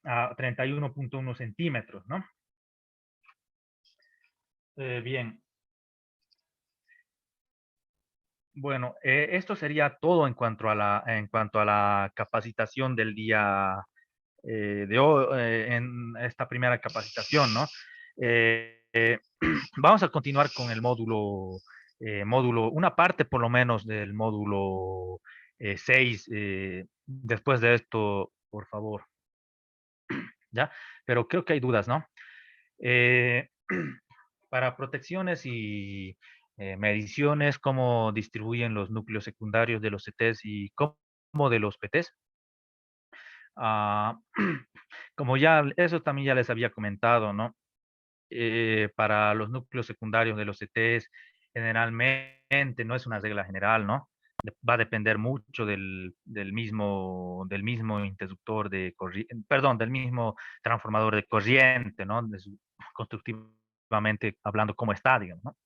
a 31.1 centímetros, ¿no? Bien, bueno, esto sería todo en cuanto a la capacitación del día de hoy, en esta primera capacitación, ¿no? Vamos a continuar con el módulo, una parte por lo menos del módulo 6. Después de esto, por favor, ¿ya? Pero creo que hay dudas, ¿no? Eh, para protecciones y mediciones, cómo distribuyen los núcleos secundarios de los CTs y cómo de los PTs. Ah, como ya, eso también ya les había comentado, ¿no? Para los núcleos secundarios de los CTs, generalmente no es una regla general, ¿no? Va a depender mucho del mismo interruptor de corriente, perdón, del mismo transformador de corriente, ¿no? Constructivamente hablando, cómo está, digamos, ¿no?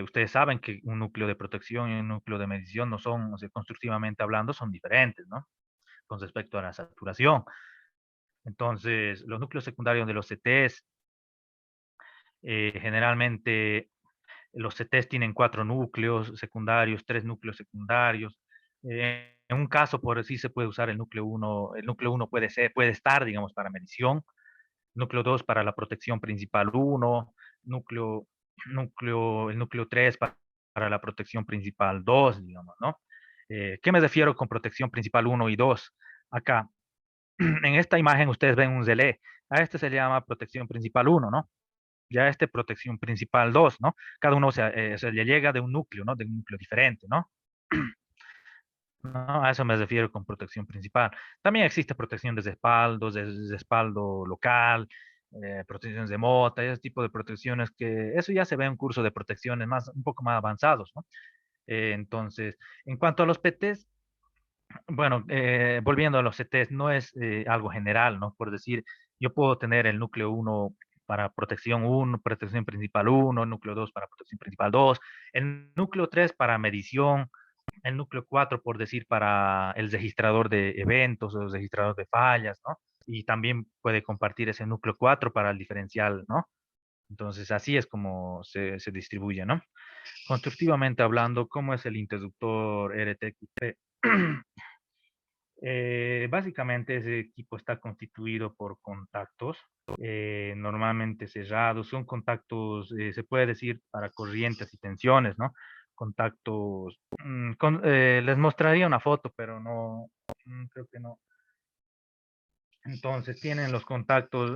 Ustedes saben que un núcleo de protección y un núcleo de medición no son, o sea, constructivamente hablando, son diferentes, ¿no? Con respecto a la saturación. Entonces, los núcleos secundarios de los CTs, generalmente los CTs tienen 4 núcleos secundarios, 3 núcleos secundarios. En un caso, por así se puede usar el núcleo 1. El núcleo 1 puede estar, digamos, para medición. Núcleo 2 para la protección principal 1. Núcleo, el núcleo 3 para la protección principal 2, digamos, ¿no? ¿Qué me refiero con protección principal 1 y 2? Acá, en esta imagen ustedes ven un relé. A este se le llama protección principal 1, ¿no? Ya protección principal 2, ¿no? Cada uno se le llega de un núcleo, ¿no? De un núcleo diferente, ¿no? ¿No? A eso me refiero con protección principal. También existe protección de respaldos, de respaldo local, protecciones de mota, ese tipo de protecciones que eso ya se ve en un curso de protecciones un poco más avanzados, ¿no? Entonces, en cuanto a los PTs, bueno, volviendo a los CTs, no es algo general, ¿no? Por decir, yo puedo tener el núcleo 1 para protección 1, protección principal 1, núcleo 2 para protección principal 2, el núcleo 3 para medición, el núcleo 4, por decir, para el registrador de eventos o el registrador de fallas, ¿no? Y también puede compartir ese núcleo 4 para el diferencial, ¿no? Entonces, así es como se distribuye, ¿no? Constructivamente hablando, ¿cómo es el interruptor RTXP? Básicamente ese equipo está constituido por contactos normalmente cerrados. Son contactos, se puede decir, para corrientes y tensiones, ¿no? Contactos, les mostraría una foto, pero no, creo que no. Entonces tienen los contactos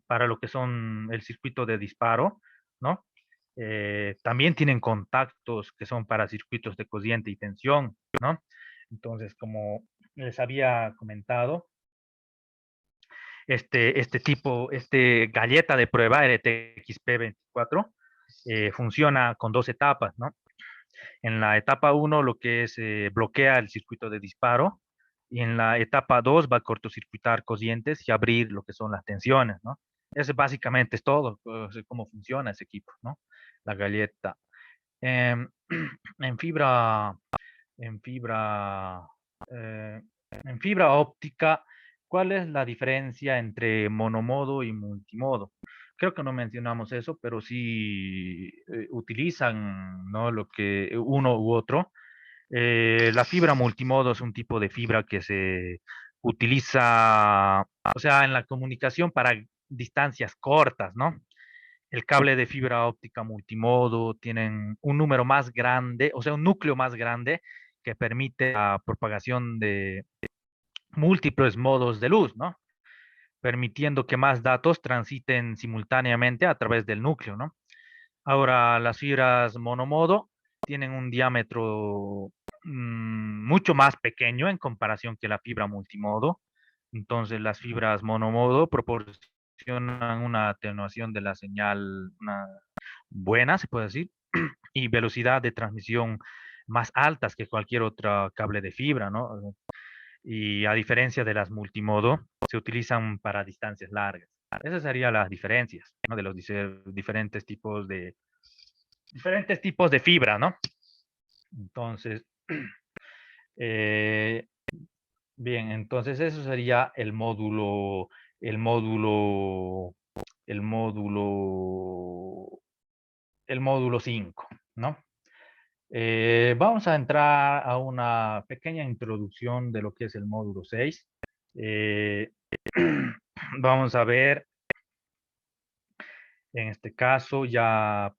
para lo que son el circuito de disparo, ¿no? También tienen contactos que son para circuitos de corriente y tensión, ¿no? Entonces, como les había comentado, este galleta de prueba RTXP24 funciona con 2 etapas, ¿no? En la etapa 1 lo que es bloquea el circuito de disparo, y en la etapa 2 va a cortocircuitar cocientes y abrir lo que son las tensiones, ¿no? Ese básicamente es todo, cómo funciona ese equipo, ¿no? La galleta. Em, en fibra, en fibra, eh, en fibra óptica, ¿cuál es la diferencia entre monomodo y multimodo? Creo que no mencionamos eso, pero sí utilizan, ¿no? Lo que uno u otro. La fibra multimodo es un tipo de fibra que se utiliza, o sea, en la comunicación para distancias cortas, ¿no? El cable de fibra óptica multimodo tienen un número más grande, o sea, un núcleo más grande que permite la propagación de múltiples modos de luz, ¿no? Permitiendo que más datos transiten simultáneamente a través del núcleo, ¿no? Ahora, las fibras monomodo tienen un diámetro mucho más pequeño en comparación que la fibra multimodo. Entonces, las fibras monomodo proporcionan una atenuación de la señal buena, se puede decir, y velocidad de transmisión más altas que cualquier otro cable de fibra, ¿no? Y a diferencia de las multimodo, se utilizan para distancias largas. Esas serían las diferencias, ¿no? De los diferentes tipos de fibra, ¿no? Entonces, eh, bien, entonces eso sería el módulo, el módulo, el módulo 5, ¿no? Vamos a entrar a una pequeña introducción de lo que es el módulo 6. Eh, vamos a ver, en este caso, ya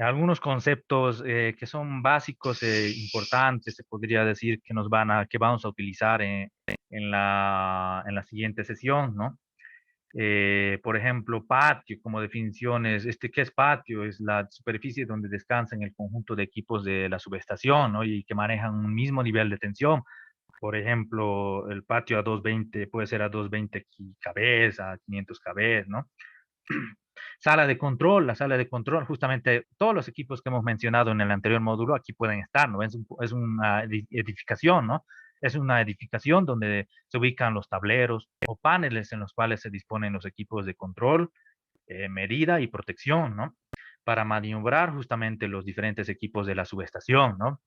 algunos conceptos que son básicos e importantes, se podría decir, que vamos a utilizar en la siguiente sesión, ¿no? Por ejemplo, patio, como definiciones, ¿qué es patio? Es la superficie donde descansan el conjunto de equipos de la subestación, ¿no? Y que manejan un mismo nivel de tensión. Por ejemplo, el patio a 220 puede ser a 220 kb, a 500 kb, ¿no? Sala de control, la sala de control, justamente todos los equipos que hemos mencionado en el anterior módulo aquí pueden estar, ¿no? Es una edificación, ¿no? Es una edificación donde se ubican los tableros o paneles en los cuales se disponen los equipos de control, medida y protección, ¿no? Para maniobrar justamente los diferentes equipos de la subestación, ¿no?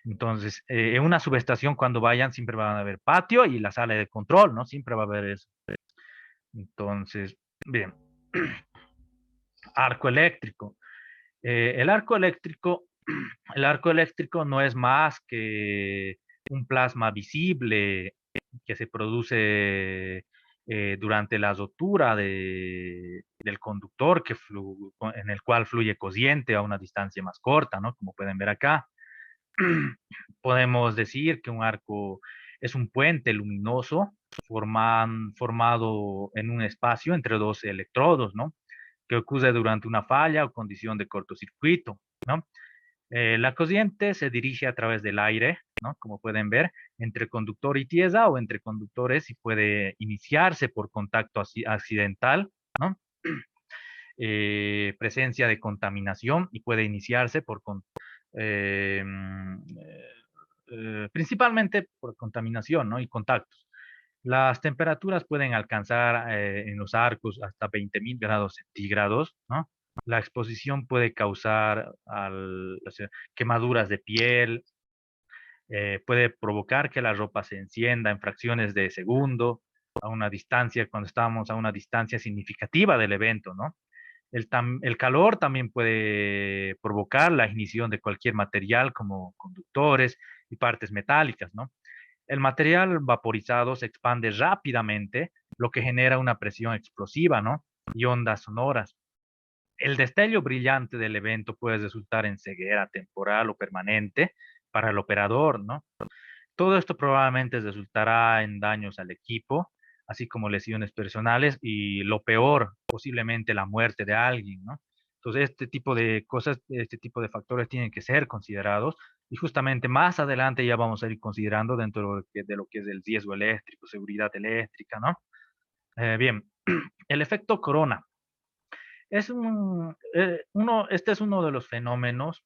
Entonces, en una subestación cuando vayan siempre van a haber patio y la sala de control, ¿no? Siempre va a haber eso. Entonces, bien. Arco eléctrico. El arco eléctrico, el arco eléctrico no es más que un plasma visible que se produce durante la rotura del conductor en el cual fluye corriente a una distancia más corta, ¿no? Como pueden ver acá. Podemos decir que un arco es un puente luminoso formado en un espacio entre dos electrodos, ¿no? Que ocurre durante una falla o condición de cortocircuito, ¿no? La corriente se dirige a través del aire, ¿no? Como pueden ver, entre conductor y tierra o entre conductores y puede iniciarse por contacto accidental, ¿no? Presencia de contaminación y puede iniciarse eh, mm, principalmente por contaminación, ¿no? Y contactos. Las temperaturas pueden alcanzar en los arcos hasta 20.000 grados centígrados, ¿no? La exposición puede causar o sea, quemaduras de piel, puede provocar que la ropa se encienda en fracciones de segundo, a una distancia, cuando estamos a una distancia significativa del evento, ¿no? El calor también puede provocar la ignición de cualquier material como conductores y partes metálicas, ¿no? El material vaporizado se expande rápidamente, lo que genera una presión explosiva, ¿no? Y ondas sonoras. El destello brillante del evento puede resultar en ceguera temporal o permanente para el operador, ¿no? Todo esto probablemente resultará en daños al equipo, así como lesiones personales y lo peor, posiblemente la muerte de alguien, ¿no? Entonces, este tipo de cosas, este tipo de factores tienen que ser considerados y justamente más adelante ya vamos a ir considerando dentro de lo que es el riesgo eléctrico, seguridad eléctrica, ¿no? Bien, el efecto corona. Este es uno de los fenómenos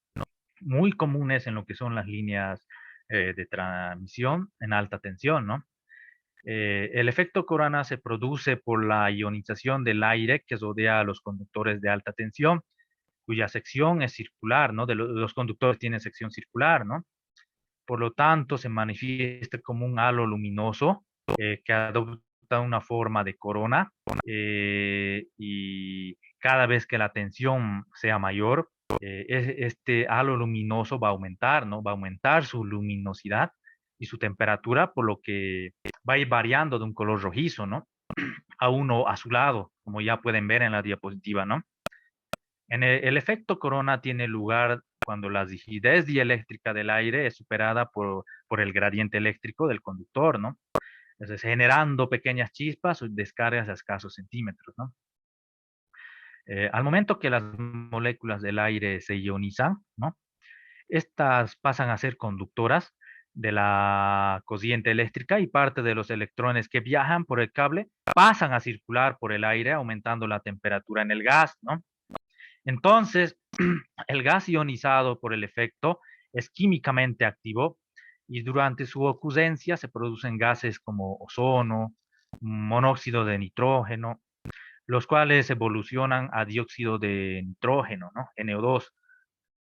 muy comunes en lo que son las líneas de transmisión en alta tensión, ¿no? El efecto corona se produce por la ionización del aire que rodea a los conductores de alta tensión, cuya sección es circular, ¿no? Los conductores tienen sección circular, ¿no? Por lo tanto, se manifiesta como un halo luminoso que adopta una forma de corona y cada vez que la tensión sea mayor, este halo luminoso va a aumentar, ¿no? Va a aumentar su luminosidad y su temperatura, por lo que va a ir variando de un color rojizo, ¿no? A uno azulado, como ya pueden ver en la diapositiva, ¿no? El efecto corona tiene lugar cuando la rigidez dieléctrica del aire es superada por el gradiente eléctrico del conductor, ¿no? Entonces, generando pequeñas chispas o descargas a escasos centímetros, ¿no? Al momento que las moléculas del aire se ionizan, ¿no? Estas pasan a ser conductoras de la corriente eléctrica y parte de los electrones que viajan por el cable pasan a circular por el aire, aumentando la temperatura en el gas, ¿no? Entonces, el gas ionizado por el efecto es químicamente activo y durante su ocurrencia se producen gases como ozono, monóxido de nitrógeno, los cuales evolucionan a dióxido de nitrógeno, ¿no? NO2,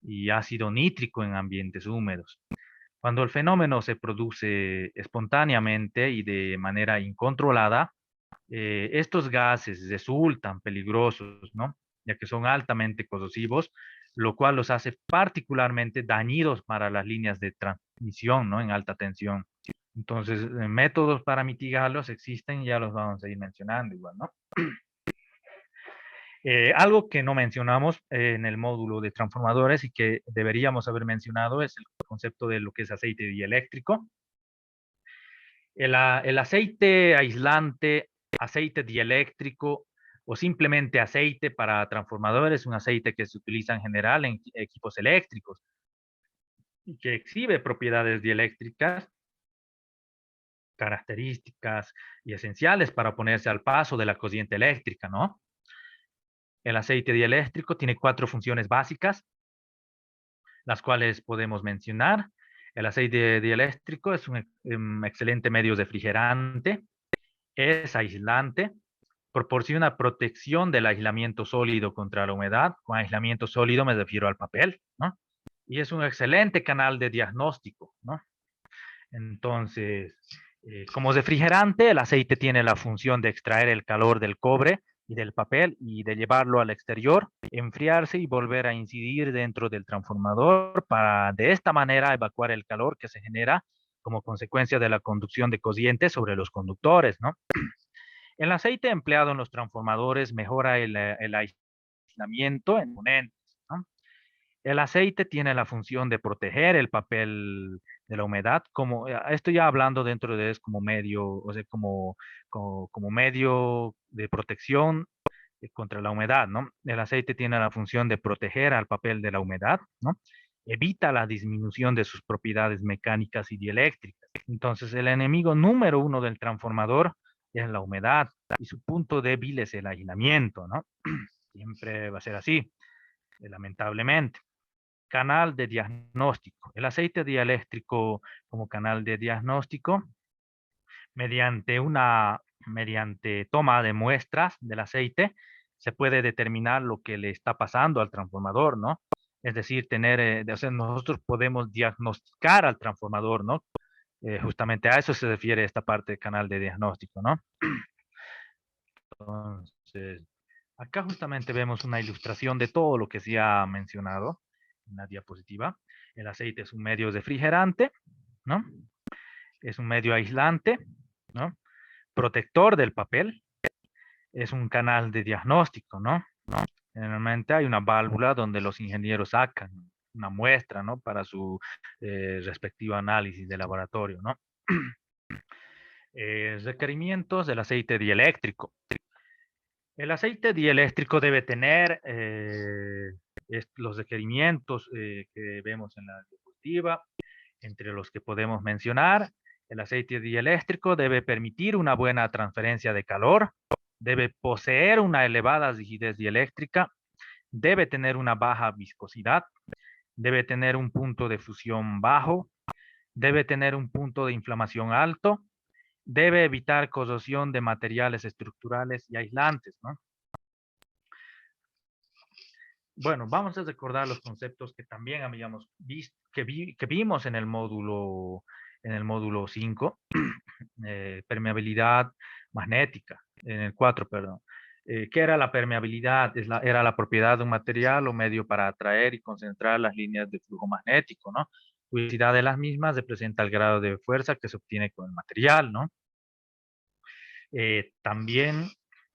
y ácido nítrico en ambientes húmedos. Cuando el fenómeno se produce espontáneamente y de manera incontrolada, estos gases resultan peligrosos, ¿no? Ya que son altamente corrosivos, lo cual los hace particularmente dañinos para las líneas de transmisión, ¿no? En alta tensión. Entonces, métodos para mitigarlos existen, ya los vamos a ir mencionando igual, ¿no? Algo que no mencionamos en el módulo de transformadores y que deberíamos haber mencionado es el concepto de lo que es aceite dieléctrico. El aceite aislante, aceite dieléctrico o simplemente aceite para transformadores es un aceite que se utiliza en general en equipos eléctricos y que exhibe propiedades dieléctricas, características y esenciales para oponerse al paso de la corriente eléctrica, ¿no? El aceite dieléctrico tiene 4 funciones básicas, las cuales podemos mencionar. El aceite dieléctrico es un excelente medio refrigerante, es aislante, proporciona protección del aislamiento sólido contra la humedad. Con aislamiento sólido me refiero al papel, ¿no? Y es un excelente canal de diagnóstico, ¿no? Entonces, como refrigerante, el aceite tiene la función de extraer el calor del cobre y del papel y de llevarlo al exterior, enfriarse y volver a incidir dentro del transformador para de esta manera evacuar el calor que se genera como consecuencia de la conducción de corriente sobre los conductores, ¿no? El aceite empleado en los transformadores mejora el aislamiento en componentes, ¿no? El aceite tiene la función de proteger el papel de la humedad, como esto ya hablando dentro de es como medio, o sea, como medio de protección contra la humedad, ¿no? El aceite tiene la función de proteger al papel de la humedad, ¿no? Evita la disminución de sus propiedades mecánicas y dieléctricas. Entonces, el enemigo número uno del transformador es la humedad y su punto débil es el aislamiento, ¿no? Siempre va a ser así, lamentablemente. Canal de diagnóstico. El aceite dieléctrico como canal de diagnóstico, mediante toma de muestras del aceite, se puede determinar lo que le está pasando al transformador, ¿no? Es decir, nosotros podemos diagnosticar al transformador, ¿no? Justamente a eso se refiere esta parte del canal de diagnóstico, ¿no? Entonces, acá justamente vemos una ilustración de todo lo que se ha mencionado en la diapositiva. El aceite es un medio refrigerante, ¿no? Es un medio aislante, ¿no? Protector del papel, es un canal de diagnóstico, ¿no? Generalmente hay una válvula donde los ingenieros sacan una muestra, ¿no? Para su respectivo análisis de laboratorio, ¿no? Requerimientos del aceite dieléctrico. El aceite dieléctrico debe tener los requerimientos que vemos en la diapositiva, entre los que podemos mencionar. El aceite dieléctrico debe permitir una buena transferencia de calor, debe poseer una elevada rigidez dieléctrica, debe tener una baja viscosidad, debe tener un punto de fusión bajo, debe tener un punto de inflamación alto, debe evitar corrosión de materiales estructurales y aislantes, ¿no? Bueno, vamos a recordar los conceptos que también habíamos visto, que vimos en el módulo 5, permeabilidad magnética, en el 4, perdón. ¿Qué era la permeabilidad? Era la propiedad de un material o medio para atraer y concentrar las líneas de flujo magnético, ¿no? La densidad de las mismas representa el grado de fuerza que se obtiene con el material, ¿no? También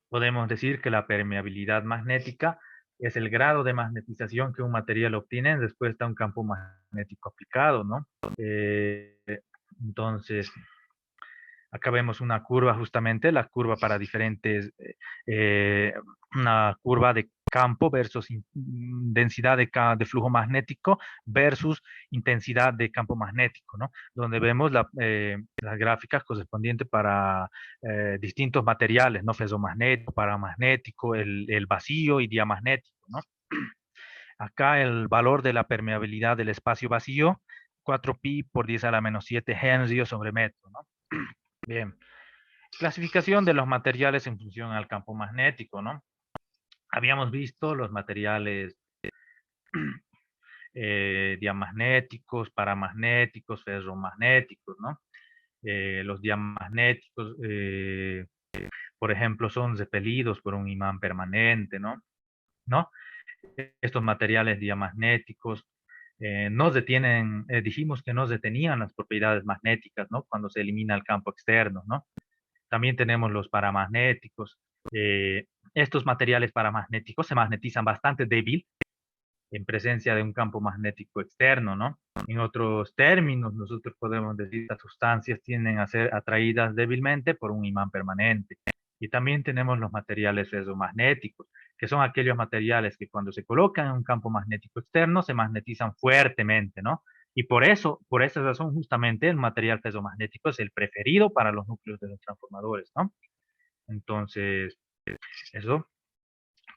podemos decir que la permeabilidad magnética es el grado de magnetización que un material obtiene en respuesta a un campo magnético aplicado, ¿no? Eh, entonces, acá vemos una curva justamente, la curva para diferentes, una curva de campo versus densidad de flujo magnético versus intensidad de campo magnético, ¿no? Donde vemos las gráficas correspondientes para distintos materiales, ¿no? Ferromagnético, paramagnético, el vacío y diamagnético, ¿no? Acá el valor de la permeabilidad del espacio vacío, 4pi por 10 a la menos 7 Henry sobre metro, ¿no? Bien. Clasificación de los materiales en función al campo magnético, ¿no? Habíamos visto los materiales diamagnéticos, paramagnéticos, ferromagnéticos, ¿no? Los diamagnéticos, por ejemplo, son repelidos por un imán permanente, ¿no? ¿No? Estos materiales diamagnéticos nos detienen, dijimos que nos detenían las propiedades magnéticas, ¿no? Cuando se elimina el campo externo, ¿no? También tenemos los paramagnéticos. Estos materiales paramagnéticos se magnetizan bastante débil en presencia de un campo magnético externo, ¿no? En otros términos, nosotros podemos decir que las sustancias tienden a ser atraídas débilmente por un imán permanente. Y también tenemos los materiales ferromagnéticos, que son aquellos materiales que cuando se colocan en un campo magnético externo se magnetizan fuertemente, ¿no? Y por esa razón, justamente el material ferromagnético es el preferido para los núcleos de los transformadores, ¿no? Entonces, eso,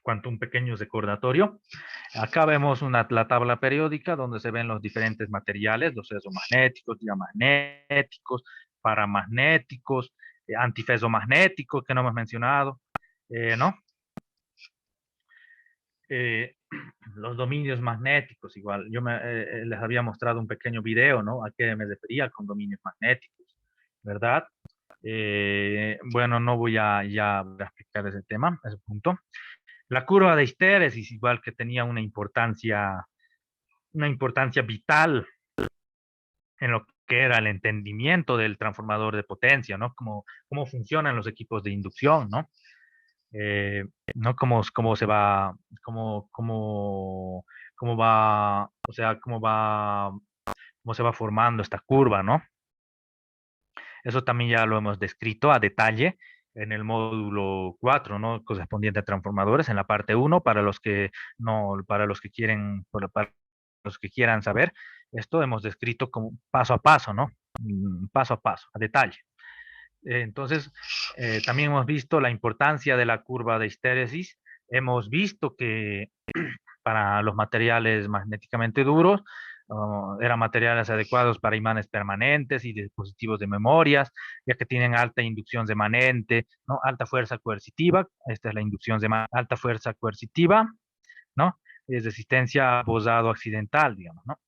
cuanto un pequeño recordatorio. Acá vemos la tabla periódica donde se ven los diferentes materiales, los ferromagnéticos, diamagnéticos, paramagnéticos, antiferromagnéticos que no hemos mencionado, ¿no? Los dominios magnéticos, igual. Yo les había mostrado un pequeño video, ¿no? A qué me refería con dominios magnéticos, ¿verdad? Bueno, no voy a ya a explicar ese tema, ese punto. La curva de histéresis, igual que tenía una importancia vital en lo que era el entendimiento del transformador de potencia, ¿no? Cómo funcionan los equipos de inducción, ¿no? ¿No? Cómo se va, cómo va, o sea, cómo se va formando esta curva, ¿no? Eso también ya lo hemos descrito a detalle en el módulo 4, ¿no? Correspondiente a transformadores, en la parte 1, para los que no, para los que quieren, para los que quieran saber, esto hemos descrito como paso a paso, ¿no? Paso a paso, a detalle. Entonces, también hemos visto la importancia de la curva de histéresis. Hemos visto que para los materiales magnéticamente duros, eran materiales adecuados para imanes permanentes y dispositivos de memorias, ya que tienen alta inducción remanente, ¿no? Alta fuerza coercitiva, esta es la inducción de alta fuerza coercitiva, ¿no? Es resistencia a bosado accidental, digamos, ¿no?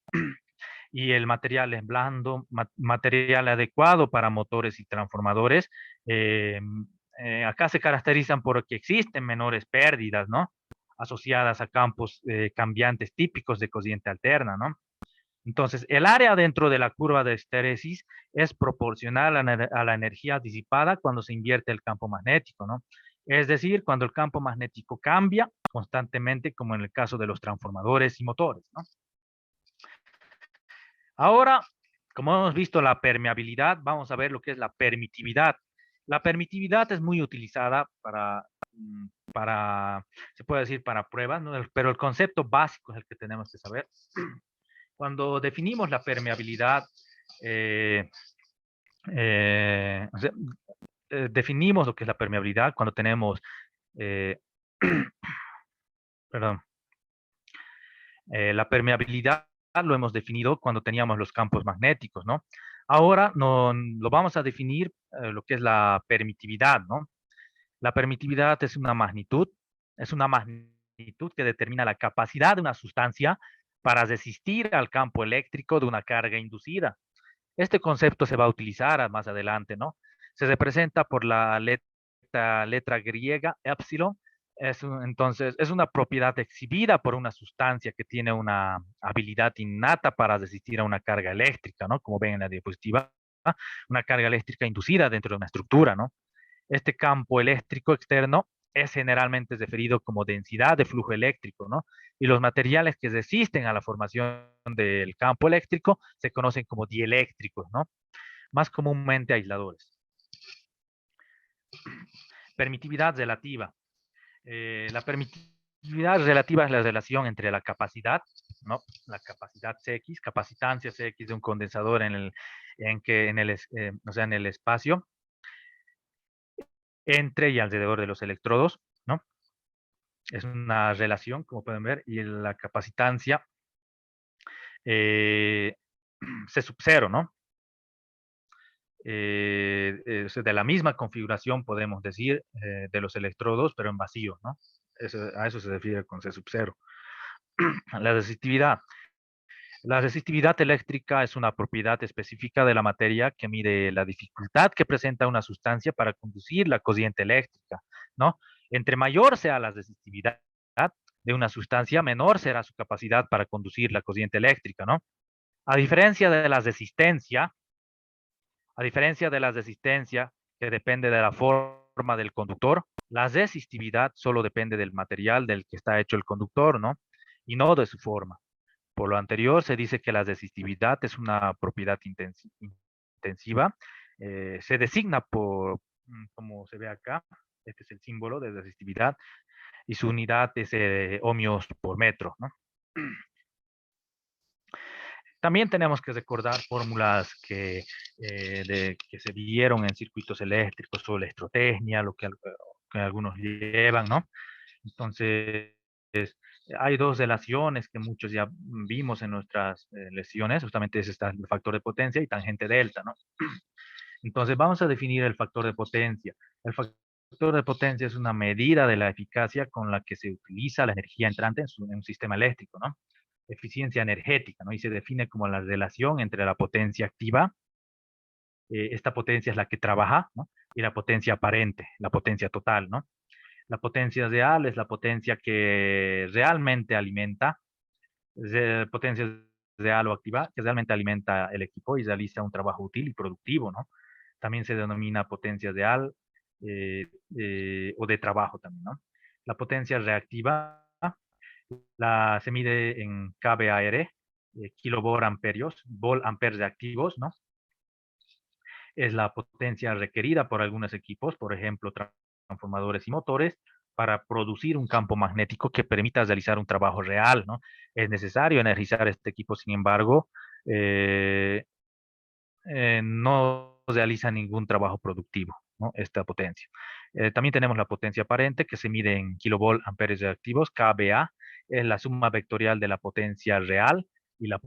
Y el material es blando, material adecuado para motores y transformadores. Eh, Acá se caracterizan porque existen menores pérdidas, ¿no? Asociadas a campos cambiantes típicos de corriente alterna, ¿no? Entonces, el área dentro de la curva de estéresis es proporcional a la energía disipada cuando se invierte el campo magnético, ¿no? Es decir, cuando el campo magnético cambia constantemente, como en el caso de los transformadores y motores, ¿no? Ahora, como hemos visto la permeabilidad, vamos a ver lo que es la permitividad. La permitividad es muy utilizada se puede decir, para pruebas, ¿no? Pero el concepto básico es el que tenemos que saber. Cuando definimos la permeabilidad, eh, o sea, definimos lo que es la permeabilidad cuando tenemos, eh, perdón, la permeabilidad lo hemos definido cuando teníamos los campos magnéticos, ¿no? Ahora no, lo vamos a definir lo que es la permitividad, ¿no? La permitividad es una magnitud que determina la capacidad de una sustancia para resistir al campo eléctrico de una carga inducida. Este concepto se va a utilizar más adelante, ¿no? Se representa por la letra griega, epsilon. Entonces, es una propiedad exhibida por una sustancia que tiene una habilidad innata para resistir a una carga eléctrica, ¿no? Como ven en la diapositiva, una carga eléctrica inducida dentro de una estructura, ¿no? Este campo eléctrico externo es generalmente referido como densidad de flujo eléctrico, ¿no? Y los materiales que resisten a la formación del campo eléctrico se conocen como dieléctricos, ¿no? Más comúnmente aisladores. Permitividad relativa. La permitividad relativa es la relación entre la capacidad, ¿no? La capacidad Cx, capacitancia Cx de un condensador o sea, en el espacio entre y alrededor de los electrodos, ¿no? Es una relación, como pueden ver, y la capacitancia C sub 0, ¿no? Es de la misma configuración, podemos decir, de los electrodos, pero en vacío, ¿no? A eso se refiere con C sub 0. La resistividad. La resistividad eléctrica es una propiedad específica de la materia que mide la dificultad que presenta una sustancia para conducir la corriente eléctrica, ¿no? Entre mayor sea la resistividad de una sustancia, menor será su capacidad para conducir la corriente eléctrica, ¿no? A diferencia de la resistencia, que depende de la forma del conductor, la resistividad solo depende del material del que está hecho el conductor, ¿no? Y no de su forma. Por lo anterior, se dice que la resistividad es una propiedad intensiva. Se designa por, como se ve acá, este es el símbolo de resistividad, y su unidad es ohmios por metro, ¿no? También tenemos que recordar fórmulas que se vieron en circuitos eléctricos o electrotecnia, lo que algunos llevan, ¿no? Entonces, hay dos relaciones que muchos ya vimos en nuestras lesiones, justamente es el factor de potencia y tangente delta, ¿no? Entonces, vamos a definir el factor de potencia. El factor de potencia es una medida de la eficacia con la que se utiliza la energía entrante en un sistema eléctrico, ¿no? Eficiencia energética, ¿no? Y se define como la relación entre la potencia activa, esta potencia es la que trabaja, ¿no? Y la potencia aparente, la potencia total, ¿no? La potencia real es la potencia que realmente alimenta, potencia real o activa, que realmente alimenta el equipo y realiza un trabajo útil y productivo, ¿no? También se denomina potencia real o de trabajo también, ¿no? La potencia reactiva se mide en kVAR, kilovolt amperios, volt amperes reactivos, ¿no? Es la potencia requerida por algunos equipos, por ejemplo, transformadores y motores, para producir un campo magnético que permita realizar un trabajo real, ¿no? Es necesario energizar este equipo, sin embargo, eh, no realiza ningún trabajo productivo, ¿no? Esta potencia. También tenemos la potencia aparente que se mide en kilovolt amperes reactivos, kVA, es la suma vectorial de la potencia real y la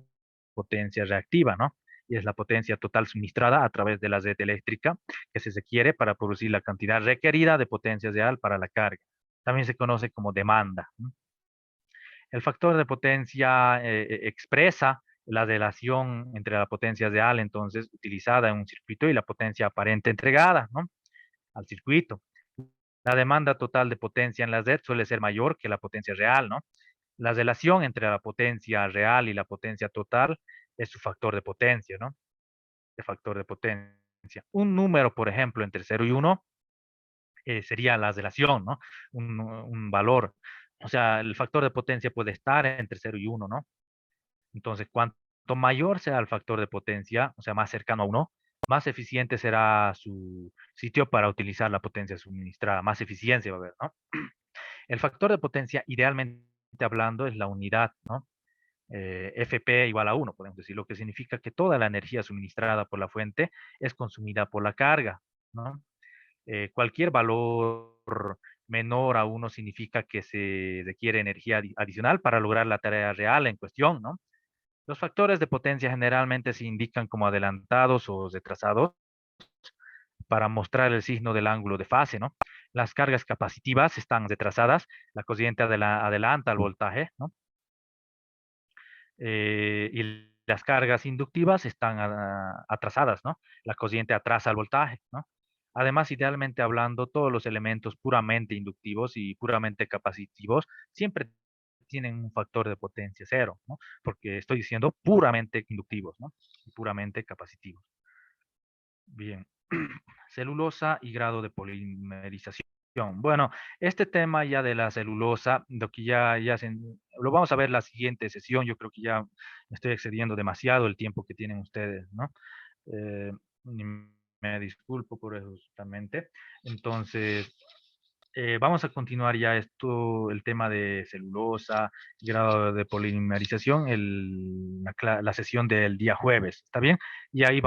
potencia reactiva, ¿no? Y es la potencia total suministrada a través de la red eléctrica que se requiere para producir la cantidad requerida de potencia real para la carga. También se conoce como demanda, ¿no? El factor de potencia expresa la relación entre la potencia real, entonces, utilizada en un circuito y la potencia aparente entregada, ¿no? Al circuito. La demanda total de potencia en la red suele ser mayor que la potencia real, ¿no? La relación entre la potencia real y la potencia total es su factor de potencia, ¿no? El factor de potencia. Un número, por ejemplo, entre 0 y 1 sería la relación, ¿no? Un valor. O sea, el factor de potencia puede estar entre 0 y 1, ¿no? Entonces, cuanto mayor sea el factor de potencia, o sea, más cercano a 1, más eficiente será su sitio para utilizar la potencia suministrada, más eficiencia va a haber, ¿no? El factor de potencia, idealmente hablando, es la unidad, ¿no? FP igual a 1, podemos decir, lo que significa que toda la energía suministrada por la fuente es consumida por la carga, ¿no? Cualquier valor menor a 1 significa que se requiere energía adicional para lograr la tarea real en cuestión, ¿no? Los factores de potencia generalmente se indican como adelantados o retrasados para mostrar el signo del ángulo de fase, ¿no? Las cargas capacitivas están retrasadas, la corriente adelanta el voltaje, ¿no? Y las cargas inductivas están atrasadas, ¿no? La corriente atrasa el voltaje, ¿no? Además, idealmente hablando, todos los elementos puramente inductivos y puramente capacitivos siempre tienen un factor de potencia cero, ¿no? Porque estoy diciendo puramente inductivos, ¿no? Y puramente capacitivos. Bien. Celulosa y grado de polimerización. Bueno, este tema ya de la celulosa, lo que lo vamos a ver en la siguiente sesión. Yo creo que ya me estoy excediendo demasiado el tiempo que tienen ustedes, ¿no? Eh, y me disculpo por eso justamente. Entonces, vamos a continuar ya el tema de celulosa, grado de polimerización, la sesión del día jueves, ¿está bien? Y ahí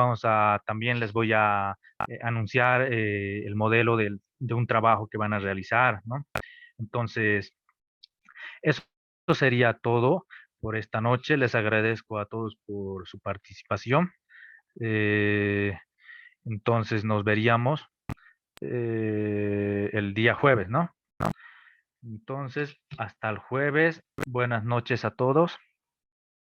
también les voy a anunciar el modelo de un trabajo que van a realizar, ¿no? Entonces, eso sería todo por esta noche. Les agradezco a todos por su participación. Eh, entonces, nos veríamos el día jueves, ¿no? Entonces, hasta el jueves. Buenas noches a todos.